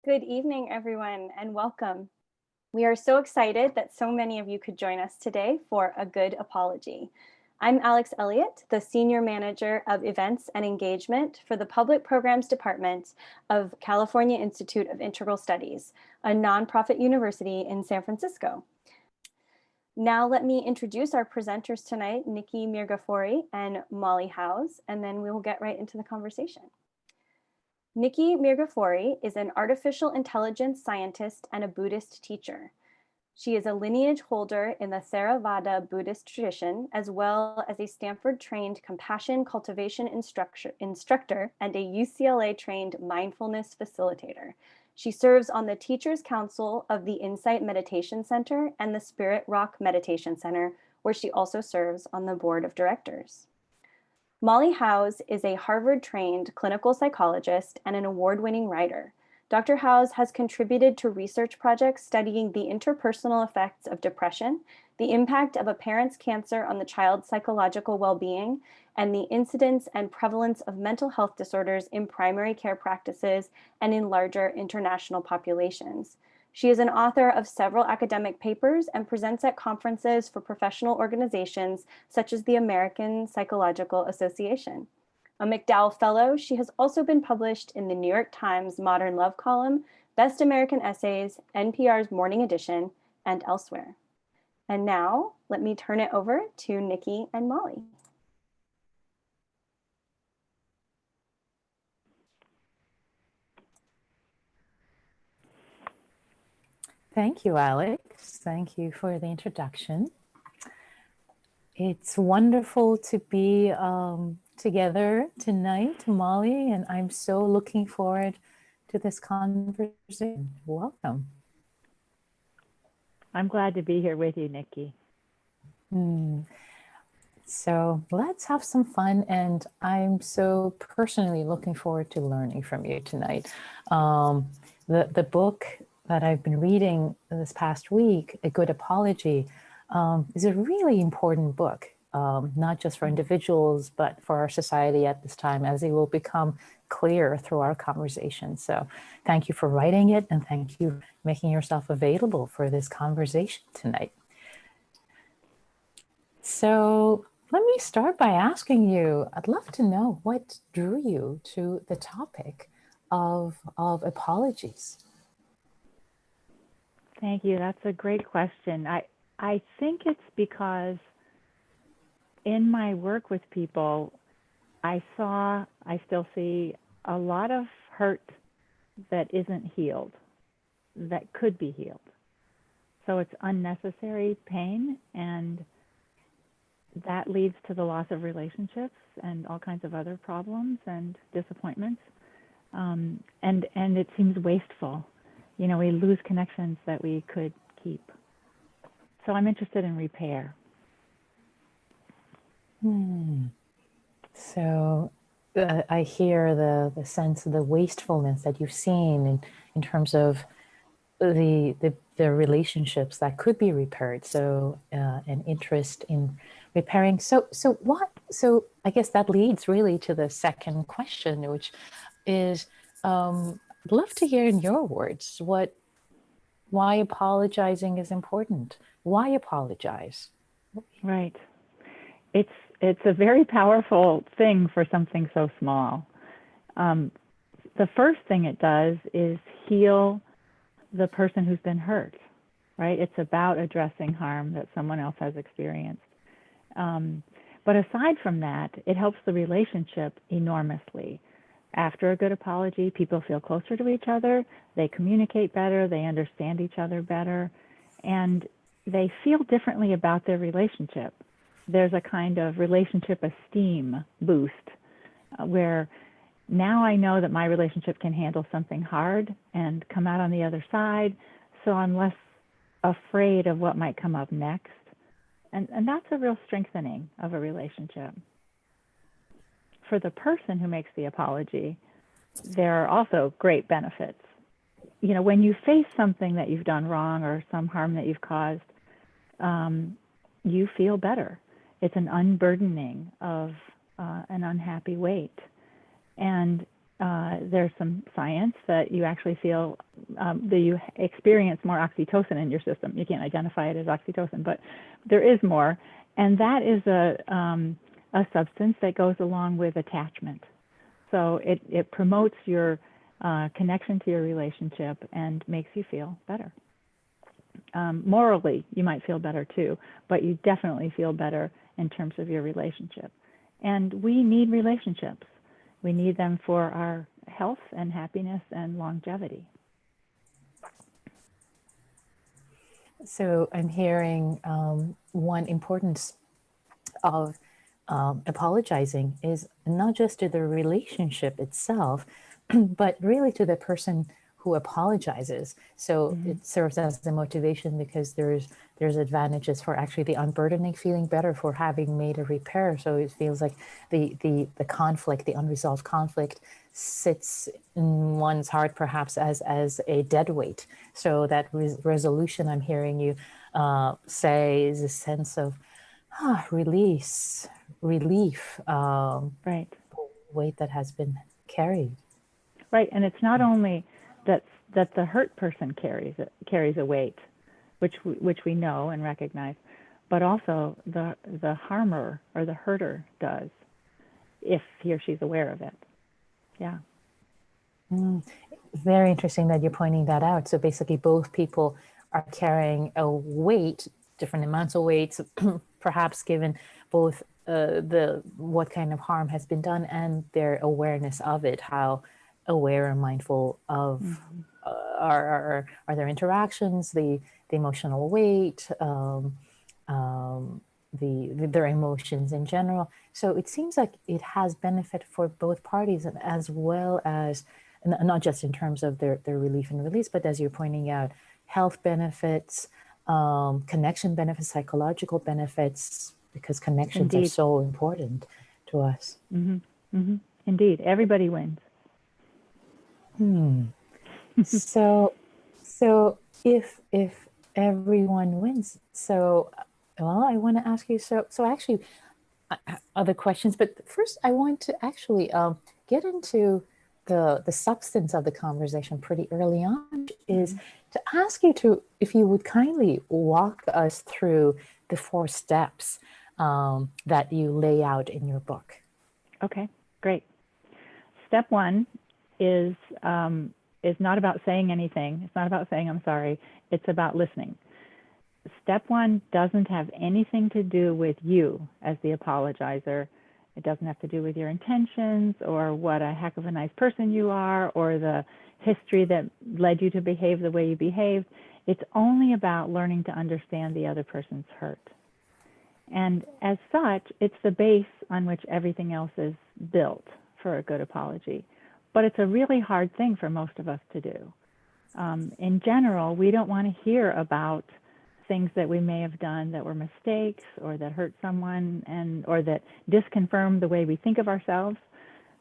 Good evening, everyone, and welcome. We are so excited that so many of you could join us today for A Good Apology. I'm Alex Elliott, the Senior Manager of Events and Engagement for the Public Programs Department of California Institute of Integral Studies, a nonprofit university in San Francisco. Now let me introduce our presenters tonight, Nikki Mirghafori and Molly Howes, and then we will get right into the conversation. Nikki Mirghafori is an artificial intelligence scientist and a Buddhist teacher. She is a lineage holder in the Theravada Buddhist tradition, as well as a Stanford-trained compassion cultivation instructor and a UCLA-trained mindfulness facilitator. She serves on the Teachers Council of the Insight Meditation Center and the Spirit Rock Meditation Center, where she also serves on the board of directors. Molly Howes is a Harvard-trained clinical psychologist and an award-winning writer. Dr. Howes has contributed to research projects studying the interpersonal effects of depression, the impact of a parent's cancer on the child's psychological well-being, and the incidence and prevalence of mental health disorders in primary care practices and in larger international populations. She is an author of several academic papers and presents at conferences for professional organizations such as the American Psychological Association. A McDowell Fellow, she has also been published in the New York Times Modern Love column, Best American Essays, NPR's Morning Edition, and elsewhere. And now, let me turn it over to Nikki and Molly. Thank you, Alex. Thank you for the introduction. It's wonderful to be together tonight, Molly, and I'm so looking forward to this conversation. Welcome. I'm glad to be here with you, Nikki. So let's have some fun, and I'm so personally looking forward to learning from you tonight. The book that I've been reading this past week, A Good Apology, is a really important book, not just for individuals, but for our society at this time, as it will become clear through our conversation. So thank you for writing it, and thank you for making yourself available for this conversation tonight. So let me start by asking you, I'd love to know what drew you to the topic of apologies. Thank you. That's a great question. I think it's because in my work with people, I still see a lot of hurt that isn't healed, that could be healed. So it's unnecessary pain, and that leads to the loss of relationships and all kinds of other problems and disappointments. And it seems wasteful. You know, we lose connections that we could keep. So I'm interested in repair. So I hear the sense of the wastefulness that you've seen in terms of the relationships that could be repaired. So an interest in repairing. So I guess that leads really to the second question, which is, I'd love to hear in your words why apologizing is important. Why apologize? Right. It's a very powerful thing for something so small. The first thing it does is heal the person who's been hurt, right? It's about addressing harm that someone else has experienced. But aside from that, it helps the relationship enormously. After a good apology, people feel closer to each other, they communicate better, they understand each other better, and they feel differently about their relationship. There's a kind of relationship esteem boost where now I know that my relationship can handle something hard and come out on the other side, so I'm less afraid of what might come up next. And that's a real strengthening of a relationship. For the person who makes the apology, there are also great benefits. You know, when you face something that you've done wrong or some harm that you've caused, you feel better. It's an unburdening of an unhappy weight. And there's some science that you actually feel that you experience more oxytocin in your system. You can't identify it as oxytocin, but there is more, and that is a substance that goes along with attachment. So it promotes your connection to your relationship and makes you feel better. Morally, you might feel better too, but you definitely feel better in terms of your relationship. And we need relationships. We need them for our health and happiness and longevity. So I'm hearing one importance of apologizing is not just to the relationship itself, but really to the person who apologizes. So it serves as the motivation because there's advantages for actually the unburdening, feeling better for having made a repair. So it feels like the conflict, the unresolved conflict sits in one's heart perhaps as a dead weight. So that resolution I'm hearing you say is a sense of release, relief, Right. weight that has been carried. Right, and it's not only that the hurt person carries a weight, which we know and recognize, but also the harmer or the hurter does, if he or she's aware of it. Yeah. Very interesting that you're pointing that out. So basically, both people are carrying a weight, different amounts of weights, perhaps given both what kind of harm has been done and their awareness of it, how aware and mindful of are their interactions, the emotional weight, their emotions in general. So it seems like it has benefit for both parties, as well as not just in terms of their relief and release, but as you're pointing out, health benefits, connection benefits, psychological benefits, because connections are so important to us. Indeed, everybody wins. So if everyone wins, so well, I want to ask you. So actually, other questions, but first I want to actually get into the substance of the conversation pretty early on. Is to ask you if you would kindly walk us through the 4 steps that you lay out in your book. Okay, great. Step 1 is not about saying anything. It's not about saying I'm sorry. It's about listening. Step 1 doesn't have anything to do with you as the apologizer. It doesn't have to do with your intentions or what a heck of a nice person you are or the history that led you to behave the way you behaved. It's only about learning to understand the other person's hurt. And as such, it's the base on which everything else is built for a good apology. But it's a really hard thing for most of us to do. In general, we don't want to hear about things that we may have done that were mistakes or that hurt someone or that disconfirm the way we think of ourselves.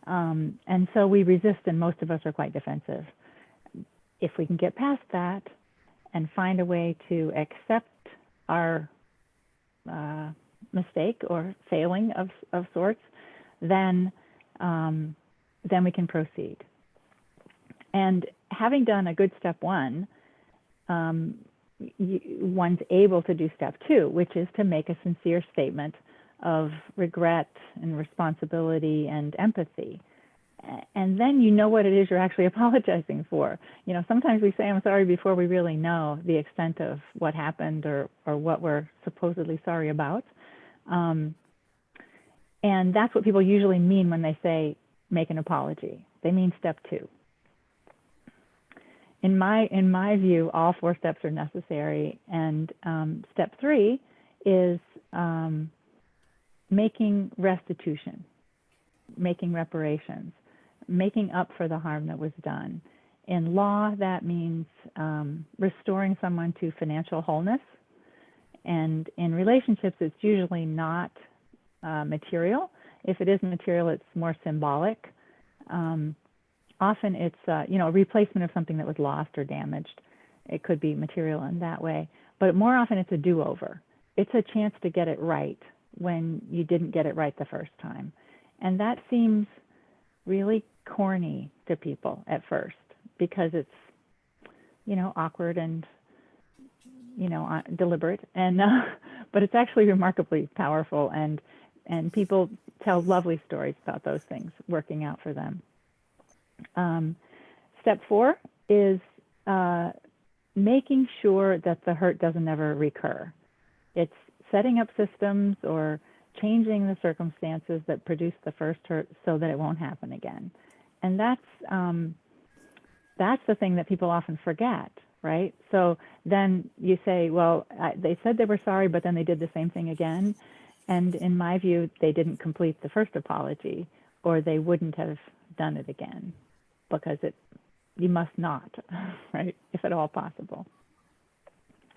And so we resist, and most of us are quite defensive. If we can get past that and find a way to accept our mistake or failing of sorts, then we can proceed. And having done a good step 1, one's able to do step 2, which is to make a sincere statement of regret and responsibility and empathy. And then you know what it is you're actually apologizing for. You know, sometimes we say I'm sorry before we really know the extent of what happened or what we're supposedly sorry about. And that's what people usually mean when they say make an apology. They mean step 2. In my view, all 4 steps are necessary, and step 3 is making restitution, making reparations, making up for the harm that was done. In law, that means restoring someone to financial wholeness, and in relationships, it's usually not material. If it is material, it's more symbolic. Often it's a replacement of something that was lost or damaged. It could be material in that way, but more often it's a do-over. It's a chance to get it right when you didn't get it right the first time. And that seems really corny to people at first because it's, awkward and, deliberate, and but it's actually remarkably powerful, and people tell lovely stories about those things working out for them. Step 4 is making sure that the hurt doesn't ever recur. It's setting up systems or changing the circumstances that produced the first hurt so that it won't happen again. And that's the thing that people often forget, right? So then you say, well, they said they were sorry, but then they did the same thing again. And in my view, they didn't complete the first apology, or they wouldn't have done it again, because you must not, right? If at all possible.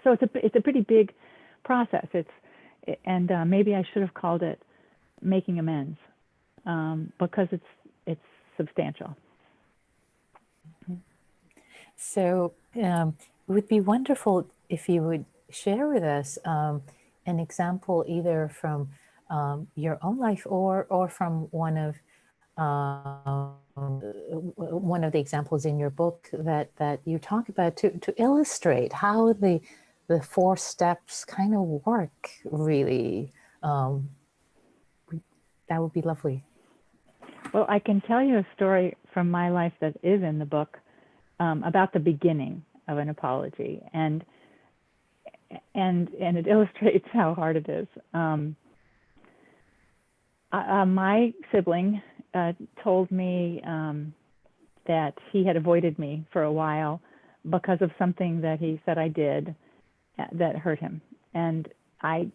So it's a pretty big process. And maybe I should have called it making amends, because it's substantial. So it would be wonderful if you would share with us an example, either from your own life or from one of the examples in your book that you talk about to illustrate how the 4 steps kind of work, really. That would be lovely. Well, I can tell you a story from my life that is in the book about the beginning of an apology, and it illustrates how hard it is. My sibling told me that he had avoided me for a while because of something that he said I did that hurt him, and I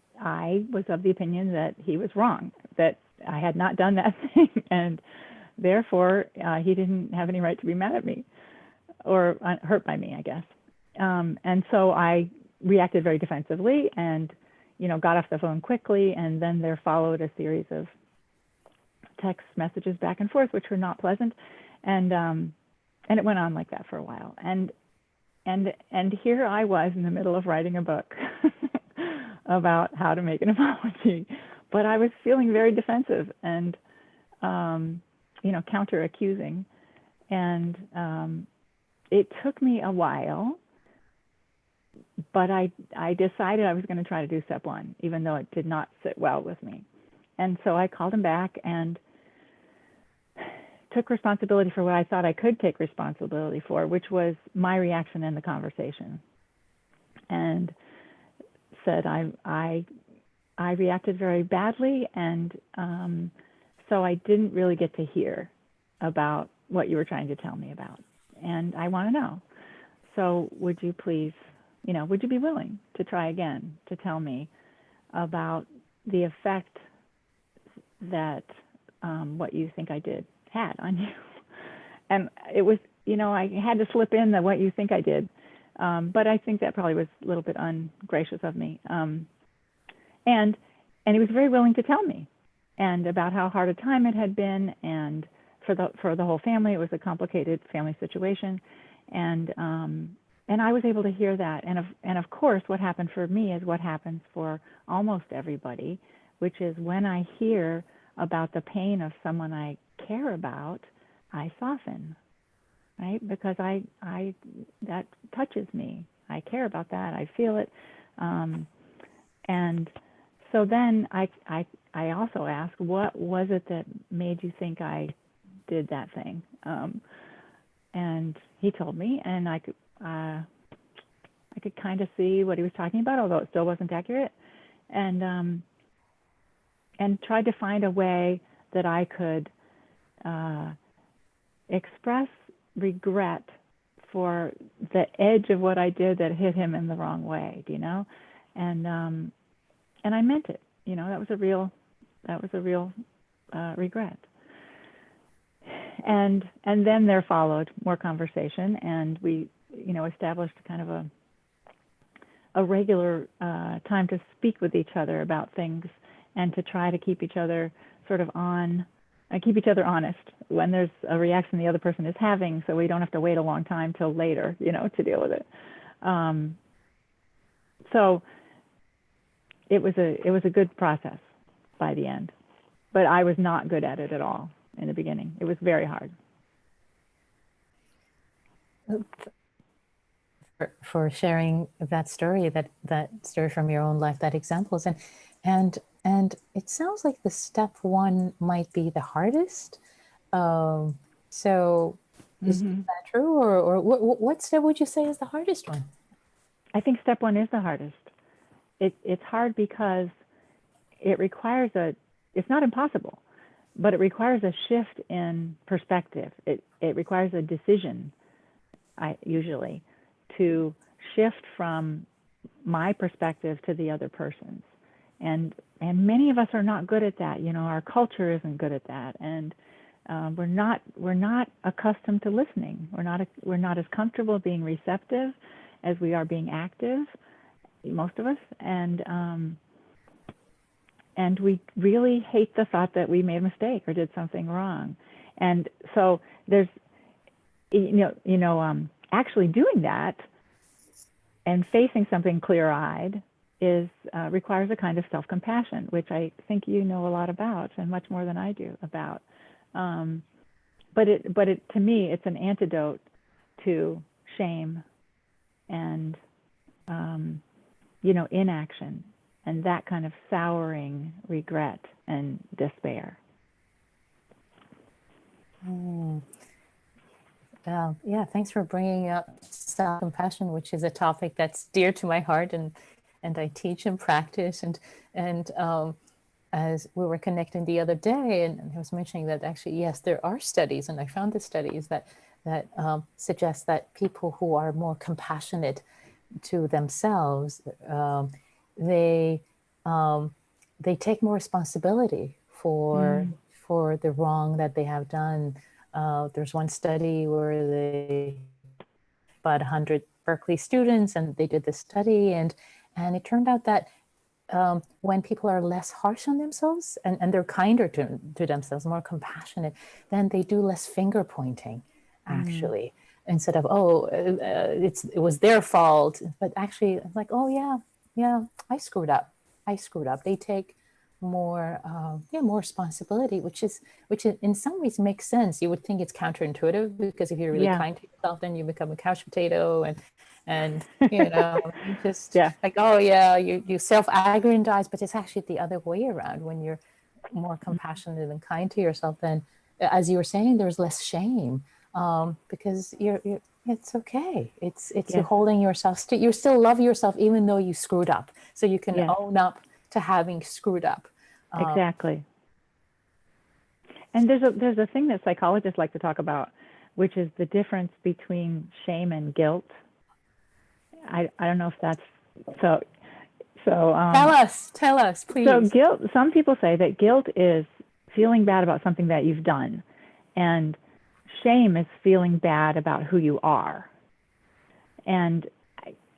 was of the opinion that he was wrong, that I had not done that thing, and therefore he didn't have any right to be mad at me or hurt by me, I guess. And so I reacted very defensively and, got off the phone quickly. And then there followed a series of text messages back and forth, which were not pleasant. And it went on like that for a while. And here I was in the middle of writing a book about how to make an apology, but I was feeling very defensive and, counter-accusing. And it took me a while, but I decided I was going to try to do step 1, even though it did not sit well with me. And so I called him back and took responsibility for what I thought I could take responsibility for, which was my reaction in the conversation. And said I reacted very badly, and so I didn't really get to hear about what you were trying to tell me about. And I want to know. So would you please, would you be willing to try again to tell me about the effect that what you think I did had on you? And it was, I had to slip in the what you think I did. But I think that probably was a little bit ungracious of me. And he was very willing to tell me, and about how hard a time it had been, and for the whole family, it was a complicated family situation, and I was able to hear that. And of course, what happened for me is what happens for almost everybody, which is when I hear about the pain of someone I care about, I soften, right? Because that touches me. I care about that. I feel it, and so then I also ask, what was it that made you think I did that thing? And he told me, and I could kind of see what he was talking about, although it still wasn't accurate, and tried to find a way that I could express regret for the edge of what I did that hit him in the wrong way, and I meant it. That was a real regret. And then there followed more conversation, and we, established kind of a regular time to speak with each other about things, and to try to keep each other sort of keep each other honest when there's a reaction the other person is having, so we don't have to wait a long time till later, to deal with it. So it was a good process by the end, but I was not good at it at all in the beginning. It was very hard. for sharing that story, that story from your own life, that examples, and it sounds like the step one might be the hardest. So is that true, or what step would you say is the hardest one? I think step one is the hardest. It's hard because it requires it's not impossible, but it requires a shift in perspective. It requires a decision, usually, to shift from my perspective to the other person's. And many of us are not good at that. Our culture isn't good at that. And we're not accustomed to listening. We're not as comfortable being receptive as we are being active, most of us. And we really hate the thought that we made a mistake or did something wrong. And so there's, actually doing that and facing something clear-eyed requires a kind of self-compassion, which I think you know a lot about, and much more than I do about. But to me, it's an antidote to shame and inaction and that kind of souring regret and despair. Yeah, thanks for bringing up self-compassion, which is a topic that's dear to my heart, and I teach and practice. And as we were connecting the other day, and I was mentioning that actually, yes, there are studies, and I found the studies that suggest that people who are more compassionate to themselves, they take more responsibility for the wrong that they have done. There's one study where they about 100 Berkeley students, and they did this study, and it turned out that when people are less harsh on themselves and they're kinder to themselves, more compassionate, then they do less finger pointing, actually. Instead of, it was their fault, but actually it's like, yeah, I screwed up. They take more responsibility, which in some ways makes sense. You would think it's counterintuitive, because if you're really kind to yourself, then you become a couch potato, and you just like, you self-aggrandize, but it's actually the other way around. When you're more compassionate and kind to yourself, then, as you were saying, there's less shame, because you're it's okay. It's you're holding yourself still. You still love yourself even though you screwed up, so you can own up to having screwed up. Exactly. And there's a thing that psychologists like to talk about, which is the difference between shame and guilt. I don't know if that's so. Tell us, please. So guilt. Some people say that guilt is feeling bad about something that you've done, and shame is feeling bad about who you are. And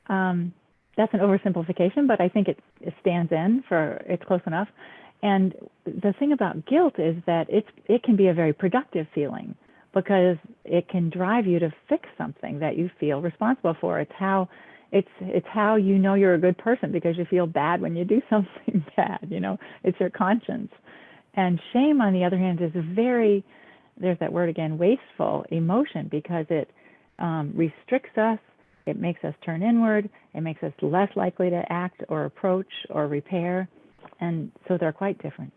that's an oversimplification, but I think it stands in for, it's close enough. And the thing about guilt is that it can be a very productive feeling, because it can drive you to fix something that you feel responsible for. It's how you know you're a good person, because you feel bad when you do something bad. It's your conscience. And shame, on the other hand, is there's that word again, wasteful emotion, because it restricts us. It makes us turn inward. It makes us less likely to act or approach or repair. And so they're quite different.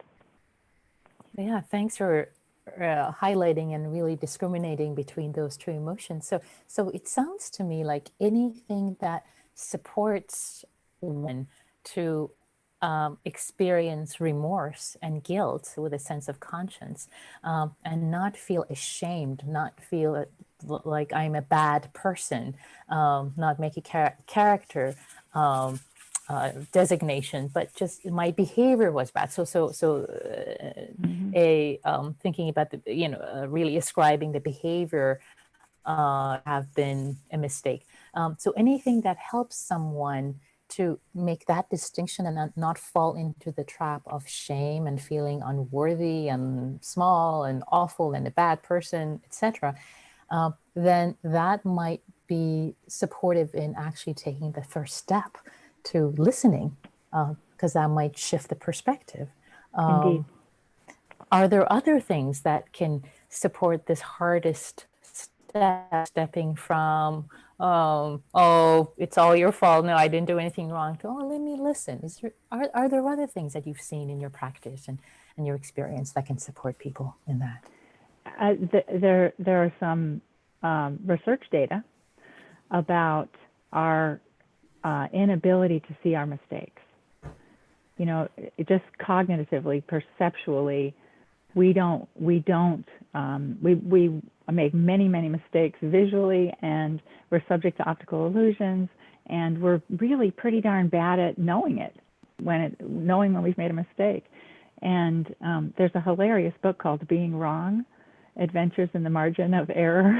Yeah, thanks for highlighting and really discriminating between those two emotions. So it sounds to me like anything that supports one to experience remorse and guilt with a sense of conscience, and not feel ashamed, not feel like I'm a bad person, not make a character designation, but just my behavior was bad. Thinking about really ascribing the behavior have been a mistake. So anything that helps someone to make that distinction and not fall into the trap of shame and feeling unworthy and small and awful and a bad person, etc., then that might be supportive in actually taking the first step to listening, because that might shift the perspective. Indeed. Are there other things that can support this hardest stepping from, oh, it's all your fault. No, I didn't do anything wrong. To, oh, let me listen. Are there other things that you've seen in your practice and your experience that can support people in that? There are some research data about our inability to see our mistakes. You know, just cognitively, perceptually, we make many mistakes visually, and we're subject to optical illusions, and we're really pretty darn bad at knowing when we've made a mistake. And there's a hilarious book called Being Wrong: Adventures in the Margin of Error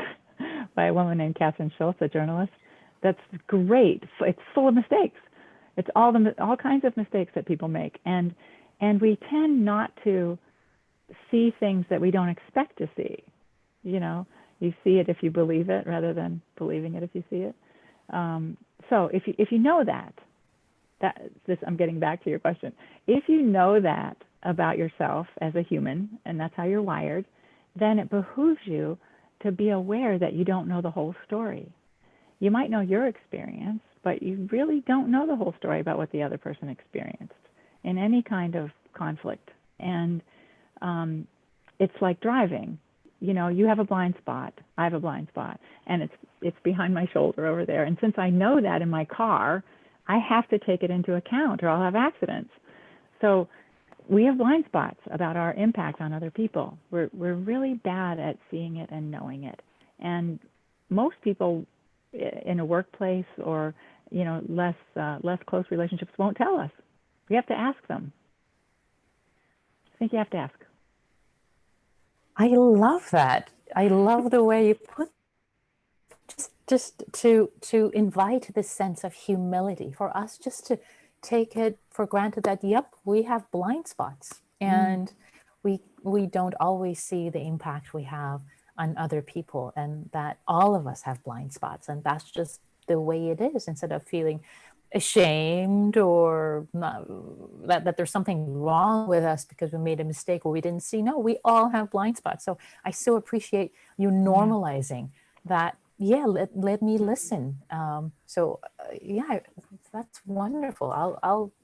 by a woman named Catherine Schultz, a journalist. That's great. It's full of mistakes. It's all kinds of mistakes that people make, and we tend not to see things that we don't expect to see. You know, you see it if you believe it rather than believing it if you see it. So if you know that I'm getting back to your question. If you know that about yourself as a human, and that's how you're wired, then it behooves you to be aware that you don't know the whole story. You might know your experience, but you really don't know the whole story about what the other person experienced in any kind of conflict. And it's like driving. You know, you have a blind spot, I have a blind spot, and it's behind my shoulder over there. And since I know that in my car, I have to take it into account or I'll have accidents. So we have blind spots about our impact on other people. We're really bad at seeing it and knowing it. And most people in a workplace or, you know, less close relationships won't tell us. We have to ask them. I think you have to ask. I love that. I love the way you put just to invite this sense of humility for us, just to take it for granted that, yep, we have blind spots, and we don't always see the impact we have on other people, and that all of us have blind spots, and that's just the way it is, instead of feeling ashamed or not, that there's something wrong with us because we made a mistake or we didn't see. No, we all have blind spots. So I so appreciate you normalizing that. Yeah, let me listen. Yeah, that's wonderful.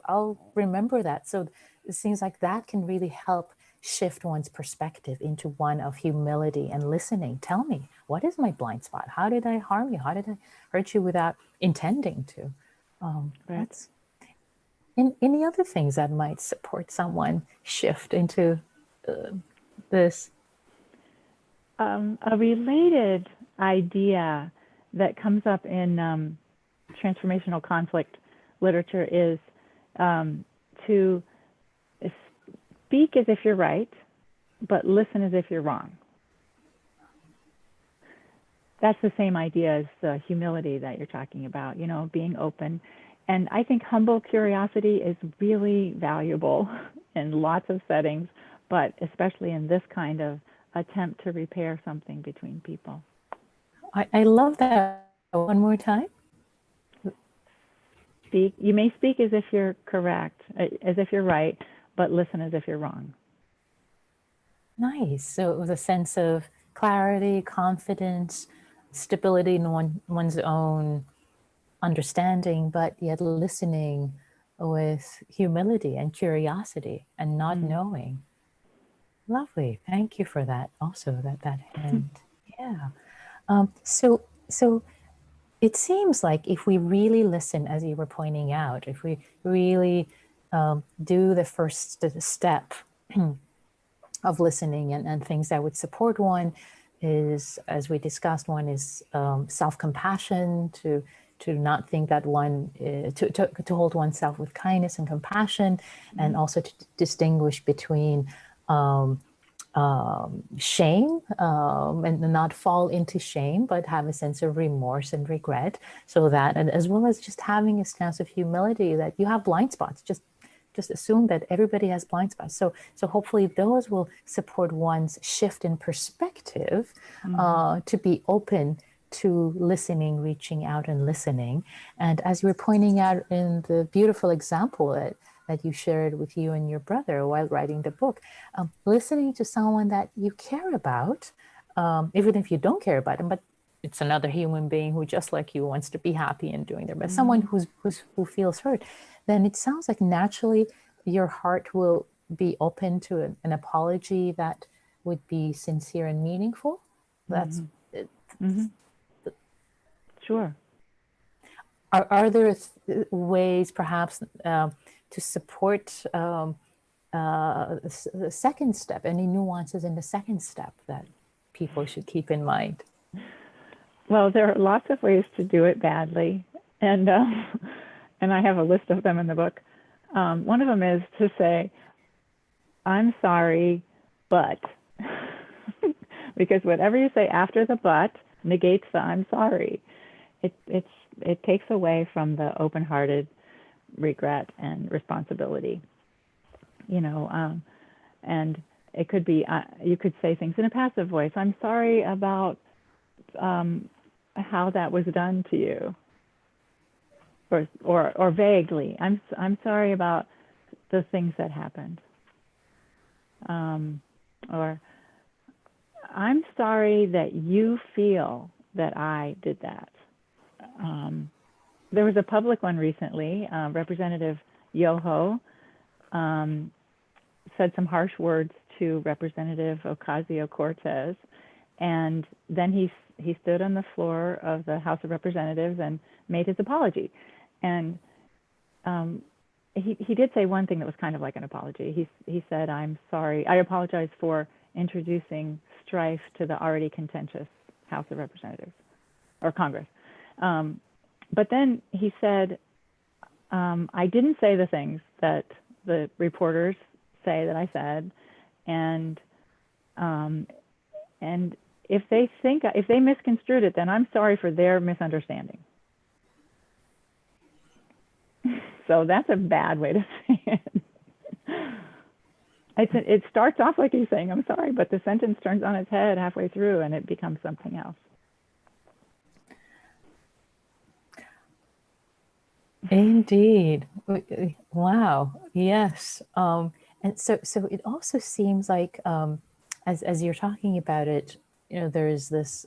I'll remember that. So it seems like that can really help shift one's perspective into one of humility and listening. Tell me, what is my blind spot? How did I harm you? How did I hurt you without intending to? That's any other things that might support someone shift into this? A related idea that comes up in transformational conflict literature is to speak as if you're right, but listen as if you're wrong. That's the same idea as the humility that you're talking about, you know, being open. And I think humble curiosity is really valuable in lots of settings, but especially in this kind of attempt to repair something between people. I love that. One more time. You may speak as if you're correct, as if you're right, but listen as if you're wrong. Nice. So it was a sense of clarity, confidence, stability in one's own understanding, but yet listening with humility and curiosity and not knowing. Lovely. Thank you for that. Also, that hint. Yeah. So it seems like if we really listen, as you were pointing out, if we really do the first step of listening and things that would support one is, as we discussed, one is self-compassion, to not think that one, to hold oneself with kindness and compassion, and also to distinguish between shame and not fall into shame, but have a sense of remorse and regret. So that, and as well as just having a stance of humility that you have blind spots, just assume that everybody has blind spots. So hopefully those will support one's shift in perspective, to be open to listening, reaching out and listening. And as you were pointing out in the beautiful example that you shared with you and your brother while writing the book, listening to someone that you care about, even if you don't care about them, but it's another human being who, just like you, wants to be happy and doing their best, someone who feels hurt, then it sounds like naturally your heart will be open to an apology that would be sincere and meaningful. That's Sure. Are there ways perhaps to support the second step? Any nuances in the second step that people should keep in mind? Well, there are lots of ways to do it badly, and I have a list of them in the book. One of them is to say, "I'm sorry, but," because whatever you say after the "but" negates the "I'm sorry." It takes away from the open-hearted regret and responsibility, and it could be, you could say things in a passive voice. "I'm sorry about how that was done to you," or vaguely, I'm sorry about the things that happened," or "I'm sorry that you feel that I did that." There was a public one recently. Representative Yoho said some harsh words to Representative Ocasio-Cortez, and then he stood on the floor of the House of Representatives and made his apology. And he did say one thing that was kind of like an apology. He said, "I'm sorry. I apologize for introducing strife to the already contentious House of Representatives or Congress." But then he said, "I didn't say the things that the reporters say that I said, and if they misconstrued it, then I'm sorry for their misunderstanding." So that's a bad way to say it. It starts off like he's saying, "I'm sorry," but the sentence turns on its head halfway through and it becomes something else. Indeed. Wow. Yes. And so it also seems like, as you're talking about it, there's this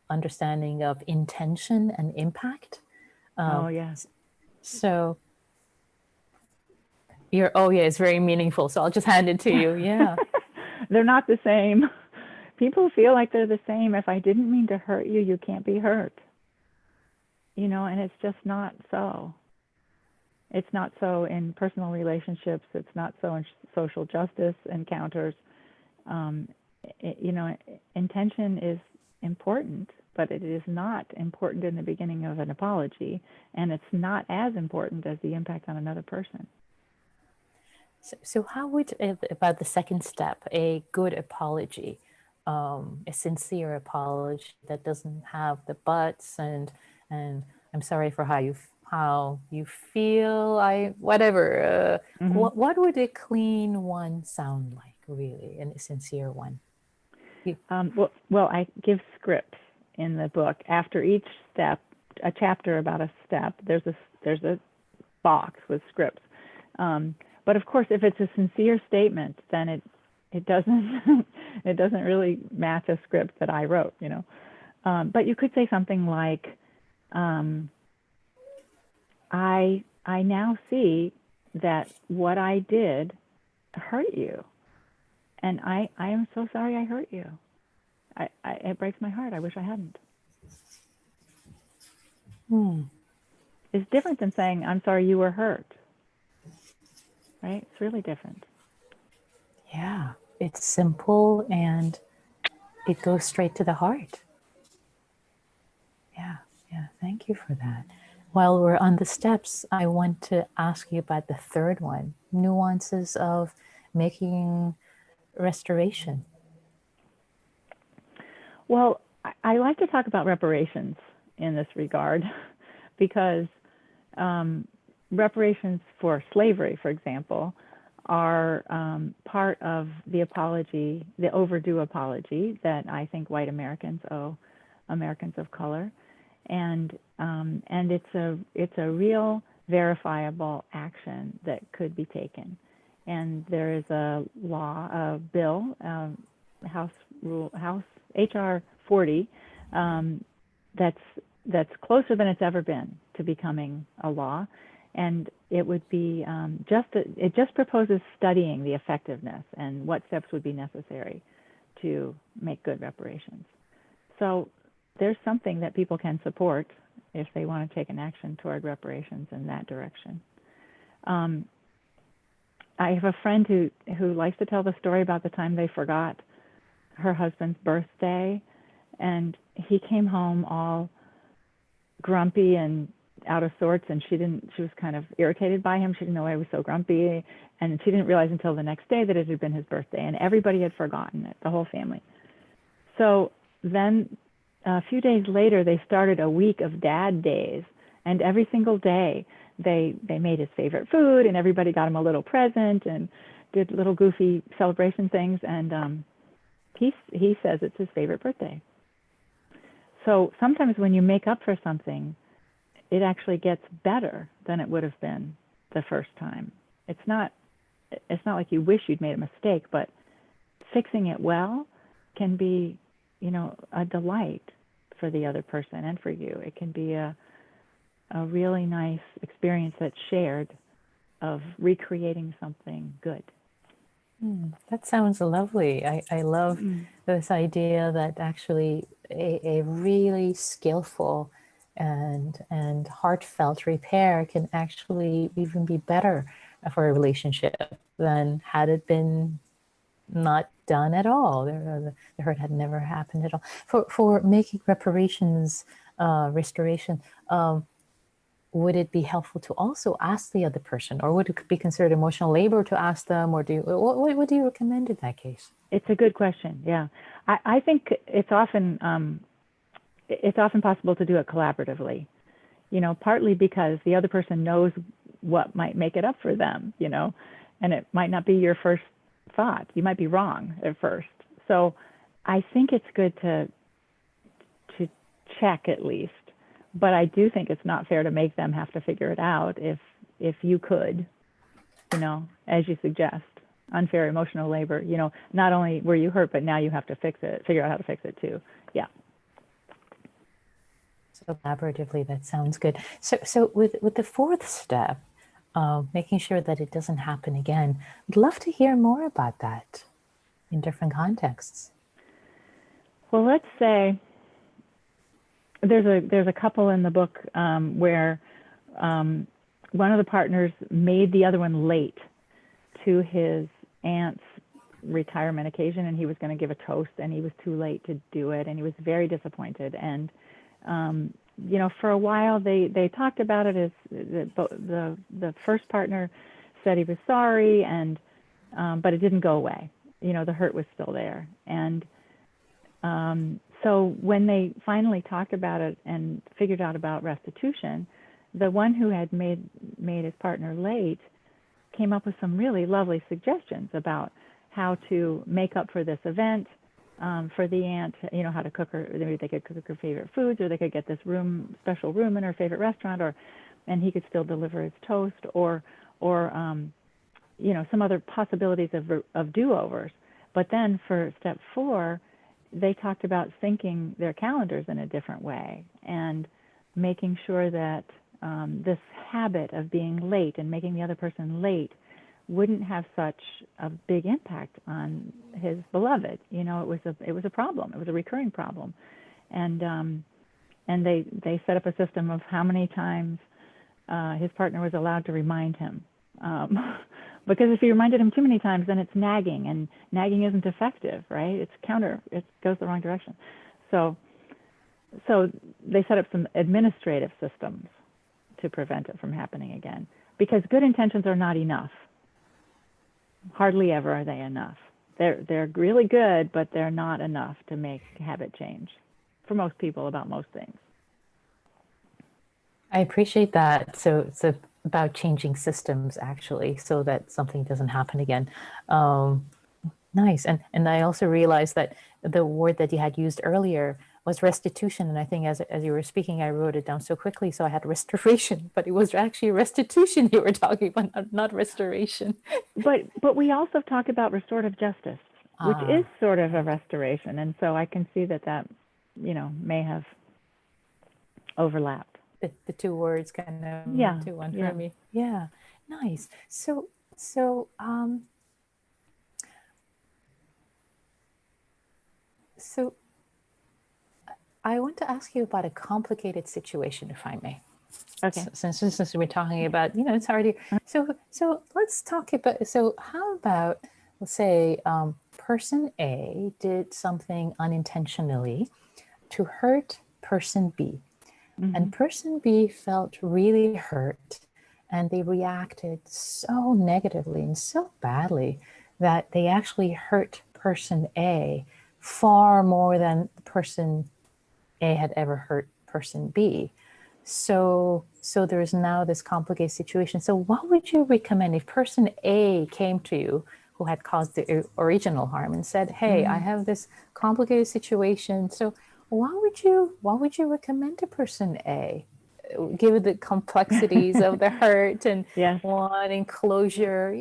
understanding of intention and impact. Oh, yes. So it's very meaningful. So I'll just hand it to you. Yeah. They're not the same. People feel like they're the same. If I didn't mean to hurt you, you can't be hurt. And it's just not so. It's not so in personal relationships. It's not so in social justice encounters. Intention is important, but it is not important in the beginning of an apology, and it's not as important as the impact on another person. So how would, about the second step, a good apology, a sincere apology that doesn't have the buts and "I'm sorry for how you feel, whatever." What would a clean one sound like, really, and a sincere one? Well, I give scripts in the book. After each step, a chapter about a step, there's a box with scripts. But of course, if it's a sincere statement, then it doesn't it doesn't really match a script that I wrote, But you could say something like, I now see that what I did hurt you, and I am so sorry I hurt you. It breaks my heart. I wish I hadn't. It's different than saying, "I'm sorry you were hurt." Right? It's really different. Yeah, it's simple and it goes straight to the heart. Yeah, thank you for that. While we're on the steps, I want to ask you about the third one, nuances of making restoration. Well, I like to talk about reparations in this regard because reparations for slavery, for example, are part of the apology, the overdue apology that I think white Americans owe Americans of color, and it's a real verifiable action that could be taken, and there is a law, a bill, House HR 40, that's closer than it's ever been to becoming a law. And it would be it just proposes studying the effectiveness and what steps would be necessary to make good reparations. So there's something that people can support if they want to take an action toward reparations in that direction. I have a friend who likes to tell the story about the time they forgot her husband's birthday, and he came home all grumpy and out of sorts, and she was kind of irritated by him. She didn't know why he was so grumpy, and she didn't realize until the next day that it had been his birthday, and everybody had forgotten it, the whole family. So then a few days later, they started a week of dad days, and every single day they made his favorite food, and everybody got him a little present and did little goofy celebration things, and he says it's his favorite birthday. So sometimes when you make up for something, it actually gets better than it would have been the first time. It's not like you wish you'd made a mistake, but fixing it well can be, a delight for the other person and for you. It can be a really nice experience that's shared of recreating something good. That sounds lovely. I love this idea that actually a really skillful and heartfelt repair can actually even be better for a relationship than had it been not done at all. The hurt had never happened at all. For making reparations, restoration, would it be helpful to also ask the other person, or would it be considered emotional labor to ask them, or what do you recommend in that case? It's a good question. Yeah, I think it's often possible to do it collaboratively. Partly because the other person knows what might make it up for them. And it might not be your first thought. You might be wrong at first. So I think it's good to check at least. But I do think it's not fair to make them have to figure it out if you could, as you suggest, unfair emotional labor. Not only were you hurt, but now you have to figure out how to fix it too. Yeah. So collaboratively, that sounds good. So with the fourth step, making sure that it doesn't happen again, I'd love to hear more about that in different contexts. Well, let's say there's a couple in the book where one of the partners made the other one late to his aunt's retirement occasion, and he was going to give a toast, and he was too late to do it, and he was very disappointed. And for a while they talked about it. As the first partner said he was sorry, and but it didn't go away. The hurt was still there, and so when they finally talked about it and figured out about restitution, the one who had made his partner late came up with some really lovely suggestions about how to make up for this event for the aunt, how to cook her. Maybe they could cook her favorite foods, or they could get this special room in her favorite restaurant, and he could still deliver his toast, or some other possibilities of do-overs. But then for step 4, they talked about syncing their calendars in a different way and making sure that this habit of being late and making the other person late wouldn't have such a big impact on his beloved. It was a problem. It was a recurring problem, and they set up a system of how many times his partner was allowed to remind him. Because if you reminded him too many times, then it's nagging, and nagging isn't effective, right? It goes the wrong direction. So they set up some administrative systems to prevent it from happening again, because good intentions are not enough. Hardly ever are they enough. They're really good, but they're not enough to make habit change for most people about most things. I appreciate that. So it's about changing systems, actually, so that something doesn't happen again. Nice. And I also realized that the word that you had used earlier was restitution. And I think as you were speaking, I wrote it down so quickly, so I had restoration, but it was actually restitution you were talking about, not restoration. But we also talk about restorative justice, which is sort of a restoration. And so I can see that may have overlapped. The two words kind of Yeah, into one yeah. for me. Yeah, nice. So I want to ask you about a complicated situation, if I may. Okay. Since we're talking about, it's already, so let's talk about, so how about, let's say, person A did something unintentionally to hurt person B, and person B felt really hurt, and they reacted so negatively and so badly that they actually hurt person A far more than person A had ever hurt person B. So there's now this complicated situation. So what would you recommend if person A came to you who had caused the original harm and said, "Hey, I have this complicated situation." So what would you recommend to person A, given the complexities of the hurt and Yes. wanting closure,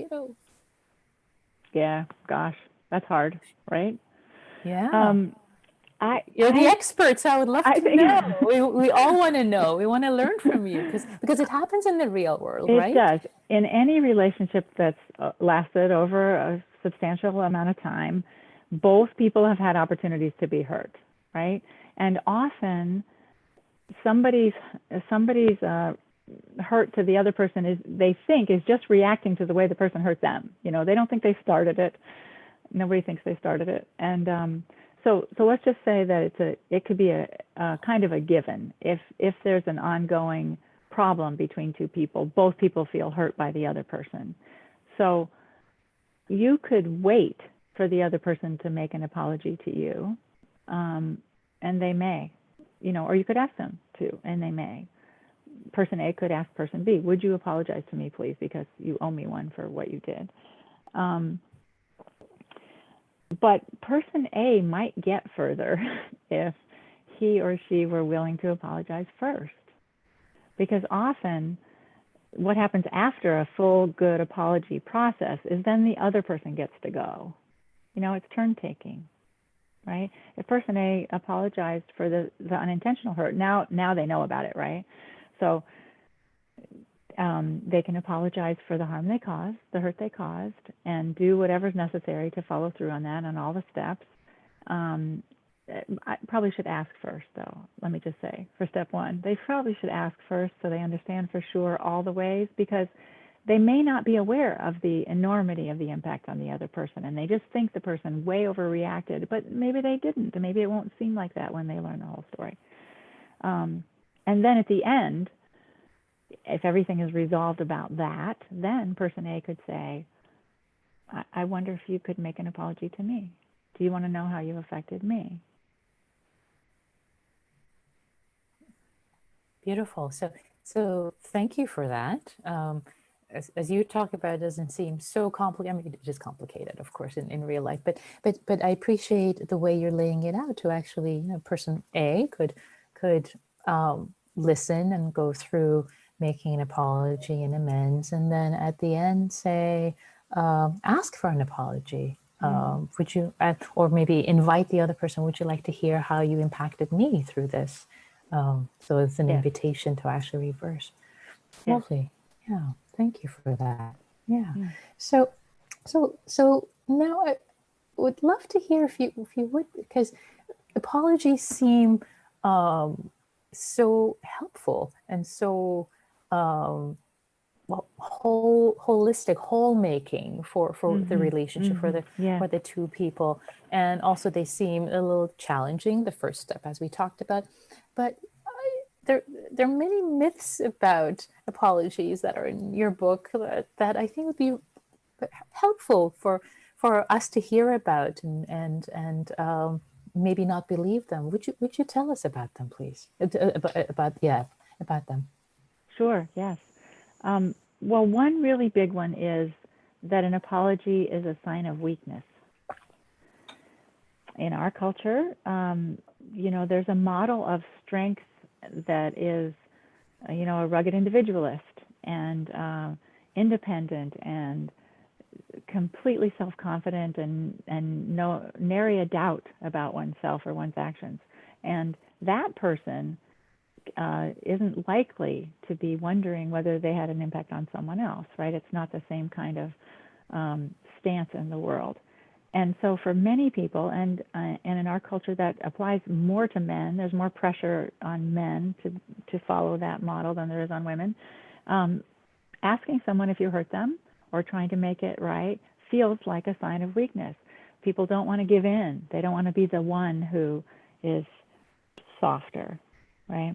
Yeah. Gosh, that's hard, right? Yeah. You're the I experts. I would love I to think know. We all want to know. We want to learn from you because it happens in the real world, it right? does. In any relationship that's lasted over a substantial amount of time, both people have had opportunities to be hurt, right? And often somebody's hurt to the other person they think is just reacting to the way the person hurt them. They don't think they started it. Nobody thinks they started it. And so let's just say that it could be a kind of a given. If there's an ongoing problem between two people, both people feel hurt by the other person. So you could wait for the other person to make an apology to you, and they may, or you could ask them to, and they may. Person A could ask person B, "Would you apologize to me, please, because you owe me one for what you did." But person A might get further if he or she were willing to apologize first. Because often what happens after a full good apology process is then the other person gets to go. It's turn taking, right? If person A apologized for the unintentional hurt, now they know about it, right? So they can apologize for the harm they caused, the hurt they caused, and do whatever's necessary to follow through on that and all the steps. I probably should ask first, though. Let me just say, for step one, they probably should ask first so they understand for sure all the ways, because they may not be aware of the enormity of the impact on the other person, and they just think the person way overreacted, but maybe they didn't, and maybe it won't seem like that when they learn the whole story. And then at the end, if everything is resolved about that, then person A could say, I wonder if you could make an apology to me. Do you want to know how you affected me? Beautiful. So thank you for that. As you talk about, it doesn't seem so complicated. I mean, it is complicated, of course, in real life. But I appreciate the way you're laying it out. To actually, person A could listen and go through making an apology and amends, and then at the end say, ask for an apology. Would you, or maybe invite the other person? Would you like to hear how you impacted me through this? So it's an invitation to actually reverse. Lovely. Yeah. Thank you for that. Yeah. So now I would love to hear if you would, because apologies seem so helpful and so holistic, whole making for the relationship, for the two people. And also they seem a little challenging, the first step, as we talked about. But there are many myths about apologies that are in your book that I think would be helpful for us to hear about and maybe not believe them. Would you tell us about them, please? About them. Sure. Yes. Well, one really big one is that an apology is a sign of weakness. In our culture, there's a model of strength that is, a rugged individualist and independent and completely self-confident and nary a doubt about oneself or one's actions. And that person isn't likely to be wondering whether they had an impact on someone else, right? It's not the same kind of stance in the world. And so for many people, and in our culture that applies more to men, there's more pressure on men to follow that model than there is on women. Asking someone if you hurt them or trying to make it right feels like a sign of weakness. People don't want to give in. They don't want to be the one who is softer, right?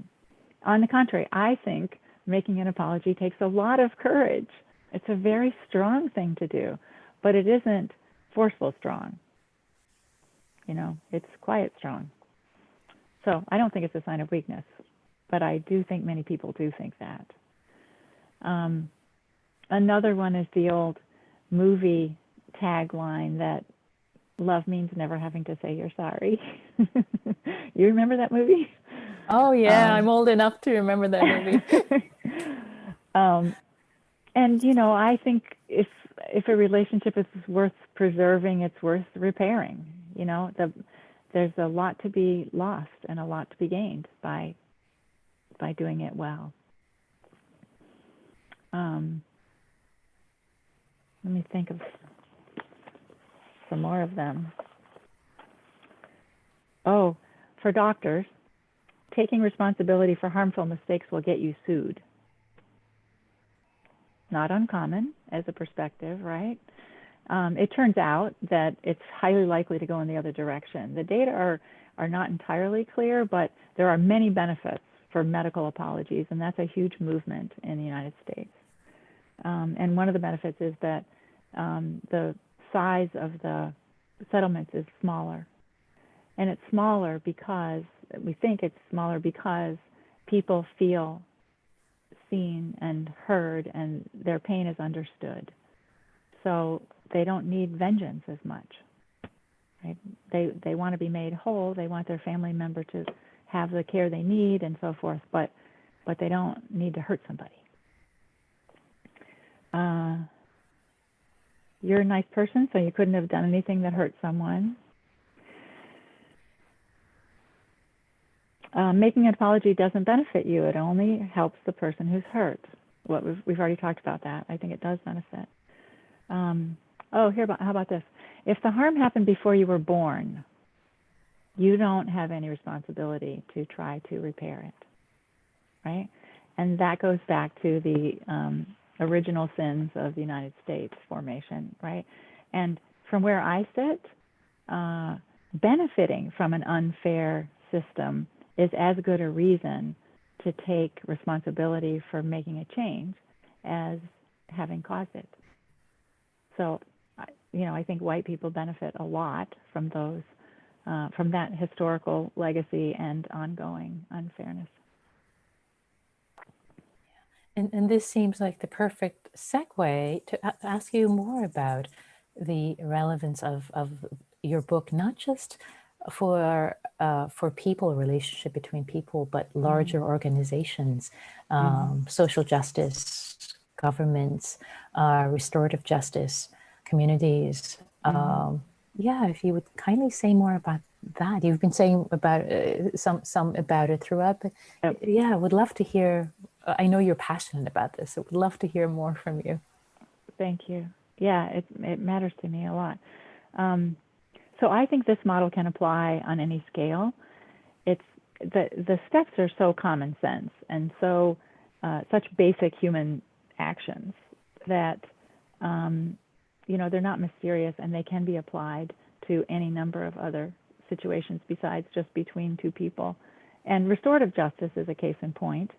On the contrary, I think making an apology takes a lot of courage. It's a very strong thing to do, but it isn't forceful strong. You know, it's quiet strong. So I don't think it's a sign of weakness, but I do think many people do think that. Another one is the old movie tagline that love means never having to say you're sorry. You remember that movie? Oh yeah, I'm old enough to remember that movie. And you know, I think if a relationship is worth preserving, it's worth repairing. You know, there's a lot to be lost and a lot to be gained by doing it well. Let me think of some more of them. Oh, for doctors, taking responsibility for harmful mistakes will get you sued. Not uncommon as a perspective, right? It turns out that it's highly likely to go in the other direction. The data are not entirely clear, but there are many benefits for medical apologies, and that's a huge movement in the United States. And one of the benefits is that the size of the settlements is smaller. And it's smaller because, we think it's smaller because people feel seen and heard and their pain is understood. So they don't need vengeance as much. Right? They want to be made whole. They want their family member to have the care they need and so forth, but they don't need to hurt somebody. You're a nice person, so you couldn't have done anything that hurt someone. Making an apology doesn't benefit you. It only helps the person who's hurt. What we've already talked about that. I think it does benefit. How about this? If the harm happened before you were born, you don't have any responsibility to try to repair it, right? And that goes back to the original sins of the United States formation, right? And from where I sit, benefiting from an unfair system is as good a reason to take responsibility for making a change as having caused it. So, you know, I think white people benefit a lot from those, from that historical legacy and ongoing unfairness. And this seems like the perfect segue to ask you more about the relevance of your book, not just for people, relationship between people, but larger organizations, social justice, governments, restorative justice, communities. Yeah, if you would kindly say more about that. You've been saying about some about it throughout, but yeah, I would love to hear. I know you're passionate about this, so I would love to hear more from you. Thank you. Yeah, it matters to me a lot. So I think this model can apply on any scale. It's the steps are so common sense and so such basic human actions that you know, they're not mysterious and they can be applied to any number of other situations besides just between two people. And restorative justice is a case in point.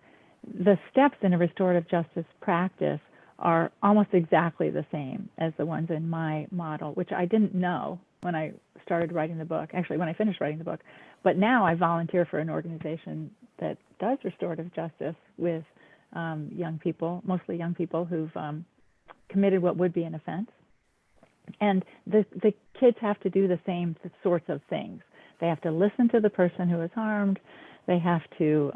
The steps in a restorative justice practice are almost exactly the same as the ones in my model, which I didn't know when I started writing the book, actually when I finished writing the book. But now I volunteer for an organization that does restorative justice with young people, mostly young people who've committed what would be an offense. And the kids have to do the same sorts of things. They have to listen to the person who is harmed. They have to